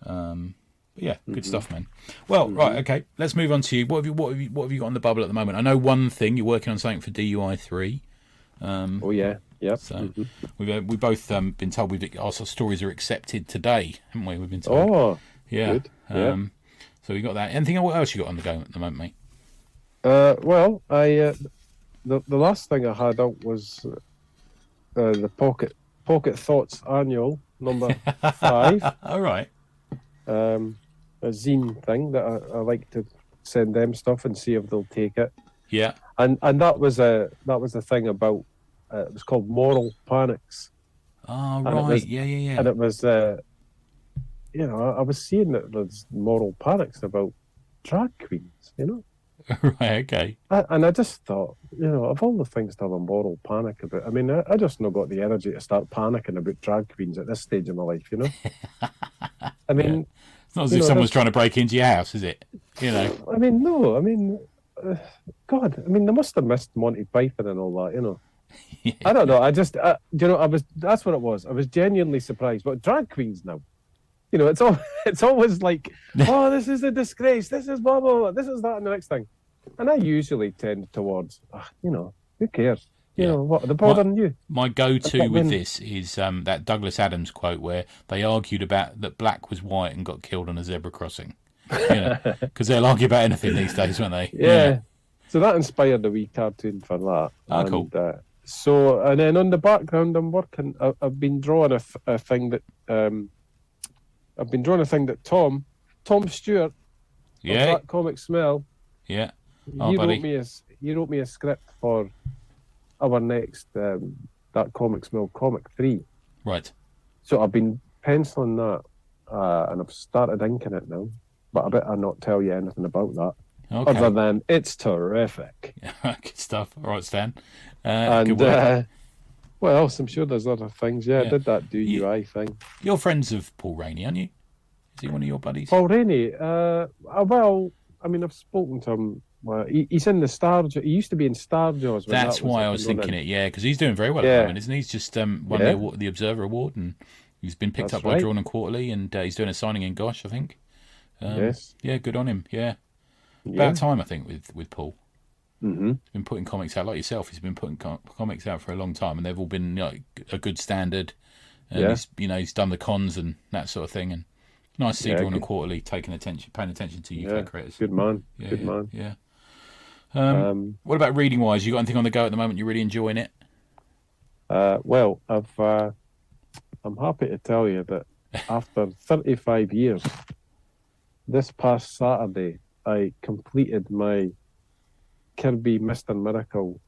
But yeah, good stuff, man. Well, right, okay, let's move on to you. What have you got on the bubble at the moment? I know one thing, you're working on something for DUI 3. Oh yeah, yep. So we've both been told our stories are accepted today, haven't we? We've been told. Oh, yeah. good. Yeah. So we got that. Anything else you got on the go at the moment, mate? Well, I the last thing I had out was the Pocket Thoughts Annual number 5. All right. A zine thing that I like to send them stuff and see if they'll take it. Yeah. And that was a thing about it was called Moral Panics. Oh, right. Yeah. And it was you know, I was seeing that there's moral panics about drag queens, you know. Right, okay. And I just thought, you know, of all the things to have a moral panic about, I mean, I just not got the energy to start panicking about drag queens at this stage of my life, you know. I mean, it's not as if someone's trying to break into your house, is it? You know. I mean, no. I mean, God. I mean, they must have missed Monty Python and all that, you know. Yeah. I don't know. I just, you know, that's what it was. I was genuinely surprised. But drag queens now, you know, it's always like, oh, this is a disgrace. This is blah, blah, blah. This is that and the next thing. And I usually tend towards, you know, who cares? You know, what, the bothering you? My go-to with this is that Douglas Adams quote where they argued about that black was white and got killed on a zebra crossing. You know, because they'll argue about anything these days, won't they? Yeah. So that inspired a wee cartoon for that. Oh, cool. So, and then on the background, I'm working. I've been drawing a thing that I've been drawing a thing that Tom Stewart, of That Comic Smell. Yeah. Oh, he wrote me a script for our next That Comic Smell comic 3. Right. So I've been penciling that, and I've started inking it now. But I better not tell you anything about that. Okay. Other than it's terrific. Good stuff. All right, Stan. And what else? I'm sure there's other things. Yeah, I did that DUI thing. You're friends of Paul Rainey, aren't you? Is he one of your buddies? Paul Rainey? Well, I mean, I've spoken to him. Well, he's in the Star. He used to be in Star Jaws. That's why I was thinking it. Yeah, because he's doing very well at the moment, isn't he? He's just won the Observer Award, and he's been picked up by Drawn and Quarterly, and he's doing a signing in Gosh, I think. Yes. Yeah, good on him. Yeah. About time, I think, with Paul. Mm-hmm. He's been putting comics out like yourself. He's been putting comics out for a long time, and they've all been a good standard. And he's done the cons and that sort of thing. And nice to see Drawn and Quarterly paying attention to UK creators. Good man. Good man. Yeah. What about reading wise? You got anything on the go at the moment? You're really enjoying it? Well, I'm happy to tell you that after 35 years, this past Saturday, I completed my Kirby Mr. Miracle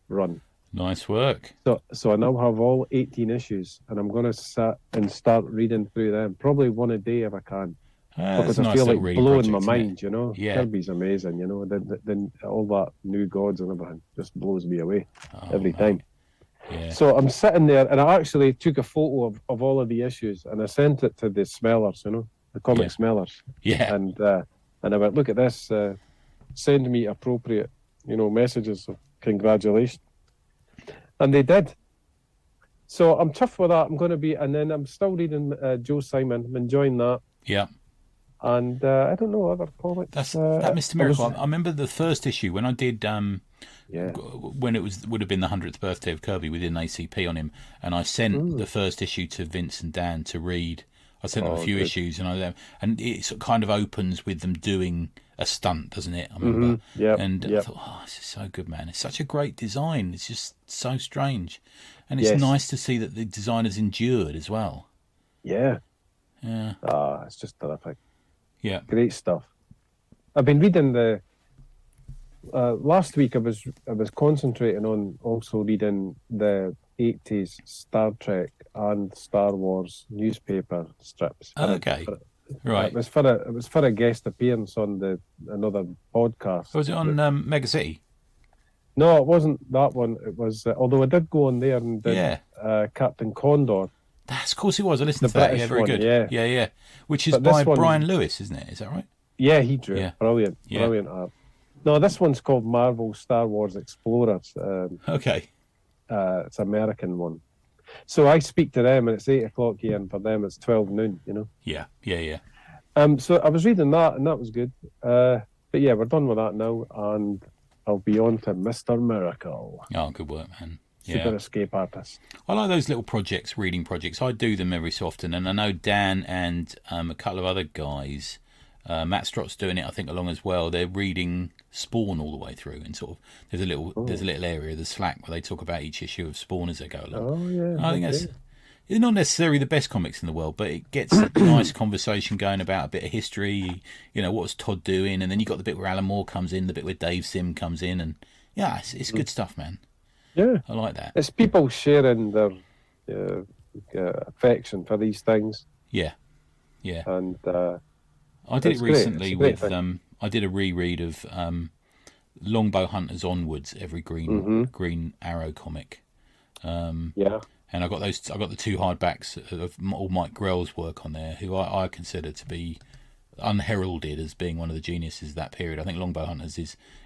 run. Nice work. So I now have all 18 issues, and I'm going to sit and start reading through them, probably one a day if I can. Because I feel like blowing my mind, you know. Yeah. Kirby's amazing, you know. Then all that new gods and everything just blows me away every time. Yeah. So I'm sitting there, and I actually took a photo of all of the issues, and I sent it to the smellers, you know, the comic smellers. Yeah. And I went, look at this. Send me appropriate, you know, messages of congratulations. And they did. So I'm chuffed with that. I'm going to be, and then I'm still reading Joe Simon. I'm enjoying that. Yeah. And I don't know other comics. That Mr. Miracle. I remember the first issue when I did. When it would have been the 100th birthday of Kirby, we did an ACP on him, and I sent the first issue to Vince and Dan to read. I sent them a few issues, and it sort of kind of opens with them doing a stunt, doesn't it? I remember. I thought, oh, this is so good, man. It's such a great design. It's just so strange, and it's nice to see that the designer's endured as well. Yeah. It's just terrific. Yeah, great stuff. I've been reading the. Last week I was concentrating on also reading the 80s Star Trek and Star Wars newspaper strips. Okay. Right. It was for a guest appearance on another podcast. Was it on Mega City? No, it wasn't that one. It was although I did go on there and did Captain Condor. Of course it was. I listened to that. Yeah, very good. Yeah. Which is by Brian Lewis, isn't it? Is that right? Yeah, he drew Yeah. it. Brilliant, Yeah. brilliant art. No, this one's called Marvel Star Wars Explorers. Okay. It's an American one. So I speak to them, and it's 8 o'clock here, and for them it's 12 noon. Yeah. Yeah. Yeah. So I was reading that, and that was good. But yeah, we're done with that now, and I'll be on to Mr. Miracle, Oh, good work, man. Super Yeah. Escape Artist. I like those little projects, reading projects. I do them every so often, and I know Dan and a couple of other guys, Matt Strott's doing it, I think, along as well. They're reading Spawn all the way through, and sort of there's a little area, the Slack, where they talk about each issue of Spawn as they go along. Oh yeah, I think that's it's not necessarily the best comics in the world, but it gets a nice conversation going about a bit of history. What was Todd doing, and then you got the bit where Alan Moore comes in, the bit where Dave Sim comes in, and yeah, it's good stuff, man. yeah. I like that. It's people sharing their affection for these things, Yeah, yeah. and I did it it's great. recently It's a great with thing. I did a reread of Longbow Hunters Onwards, every Green Arrow comic. Yeah, And I got the two hardbacks of all Mike Grell's work on there, who I consider to be unheralded as being one of the geniuses of that period. I think Longbow Hunters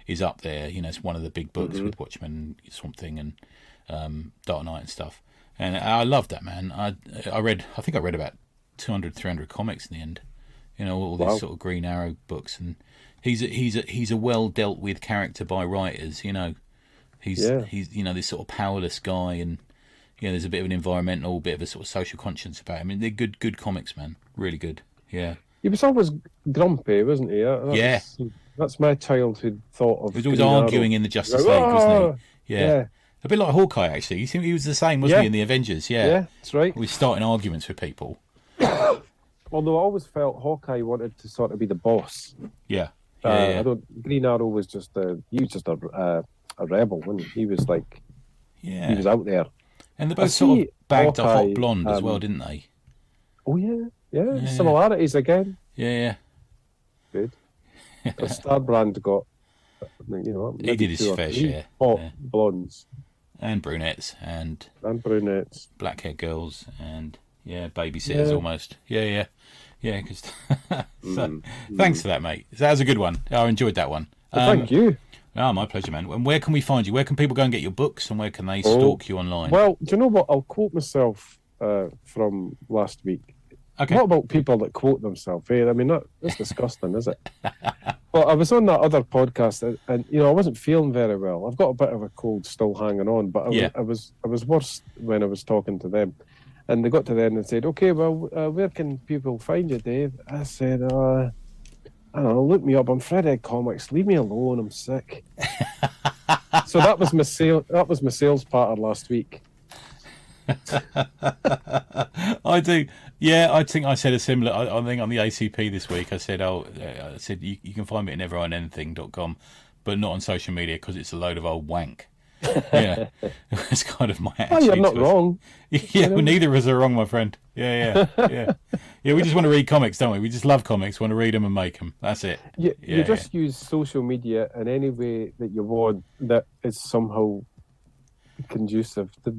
is up there. It's one of the big books with Watchmen, Swamp Thing, and Dark Knight and stuff. And I loved that, man. I think I read about 200, 300 comics in the end. All these sort of Green Arrow books, and he's a well dealt with character by writers. He's this sort of powerless guy, and there's a bit of an environmental, bit of a sort of social conscience about him. I mean, they're good comics, man. Really good. Yeah. he was always grumpy, wasn't he? That's my childhood thought of. He was always Green arguing Arrow. in the Justice League, wasn't he? Yeah. A bit like Hawkeye, actually. You think he was the same, wasn't he, in the Avengers? Yeah, that's right. He was starting arguments with people. Although I always felt Hawkeye wanted to sort of be the boss. Yeah. Green Arrow was just a rebel, wasn't he? He was like, he was out there. And they both sort of bagged a Hawkeye, hot blonde as well, didn't they? Oh yeah. Similarities again. Yeah. Good. Starbrand got, He did his fair share. Hot blondes and brunettes and brunettes, black-haired girls and babysitters almost. Yeah. Cause thanks for that, mate. That was a good one. I enjoyed that one. Thank you. Oh, my pleasure, man. And where can we find you? Where can people go and get your books, and where can they stalk you online? Well, do you know what? I'll quote myself from last week. Okay. What about people that quote themselves? I mean, that's disgusting, is it? Well, I was on that other podcast, and I wasn't feeling very well. I've got a bit of a cold still hanging on, but I was worse when I was talking to them. And they got to the end and said, "Okay, well, where can people find you, Dave?" I said, "I don't know. Look me up. I'm Fred Egg Comics. Leave me alone. I'm sick." So that was my sales part of last week. I do. Yeah, I think I said a similar. I think on the ACP this week, I said, you can find me at neverendanything.com, but not on social media because it's a load of old wank. Yeah, it's kind of my attitude. Oh, you're not wrong. Yeah, well, neither of us are wrong, my friend. Yeah. We just want to read comics, don't we? We just love comics. Want to read them and make them. That's it. You just use social media in any way that you want that is somehow conducive to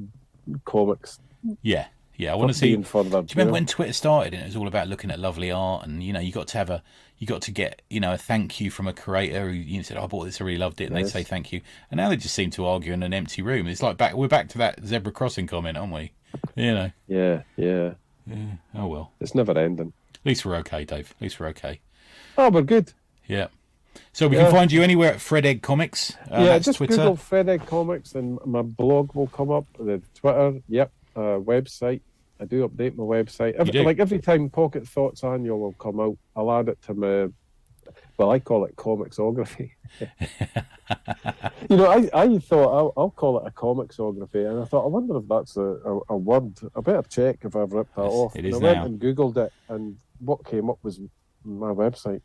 comics. Yeah. I want to see. Do you further, remember when Twitter started and it was all about looking at lovely art, and you got to get a thank you from a creator who said, "I bought this, I really loved it," and they'd say thank you. And now they just seem to argue in an empty room. It's like we're back to that zebra crossing comment, aren't we? Yeah. Oh well. It's never ending. At least we're okay, Dave. At least we're okay. Oh, we're good. Yeah. So we can find you anywhere at Fred Egg Comics. Just Twitter. Google Fred Egg Comics and my blog will come up. The Twitter, website. I do update my website. Every time Pocket Thoughts Annual will come out, I'll add it to my, I call it comicsography. I thought I'll call it a comicsography, and I thought, I wonder if that's a word. I better check if I've ripped that off. It is and I now. went and Googled it, and what came up was my website.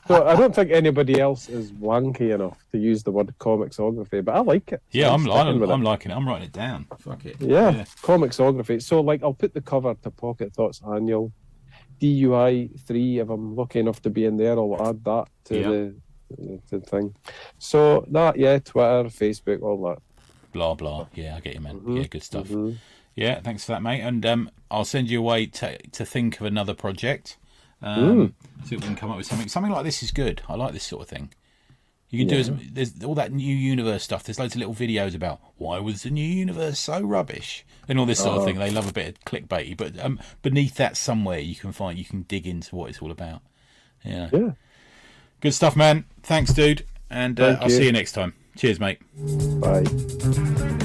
So I don't think anybody else is wanky enough to use the word comicsography, but I like it. So I'm liking it. I'm writing it down. Fuck it. Yeah, comicsography. So I'll put the cover to Pocket Thoughts Annual. DUI 3, if I'm lucky enough to be in there, I'll add that to the thing. So that, Twitter, Facebook, all that. Blah blah. Yeah, I get you, man. Yeah, good stuff. Yeah, thanks for that, mate. And I'll send you away to think of another project. See if we can come up with something like this. Is good. I like this sort of thing. You can do there's all that new universe stuff. There's loads of little videos about why was the new universe so rubbish and all this sort of thing. They love a bit of clickbaity, but beneath that somewhere you can dig into what it's all about. Yeah. Good stuff, man. Thanks, dude. And I'll see you next time. Cheers, mate. Bye.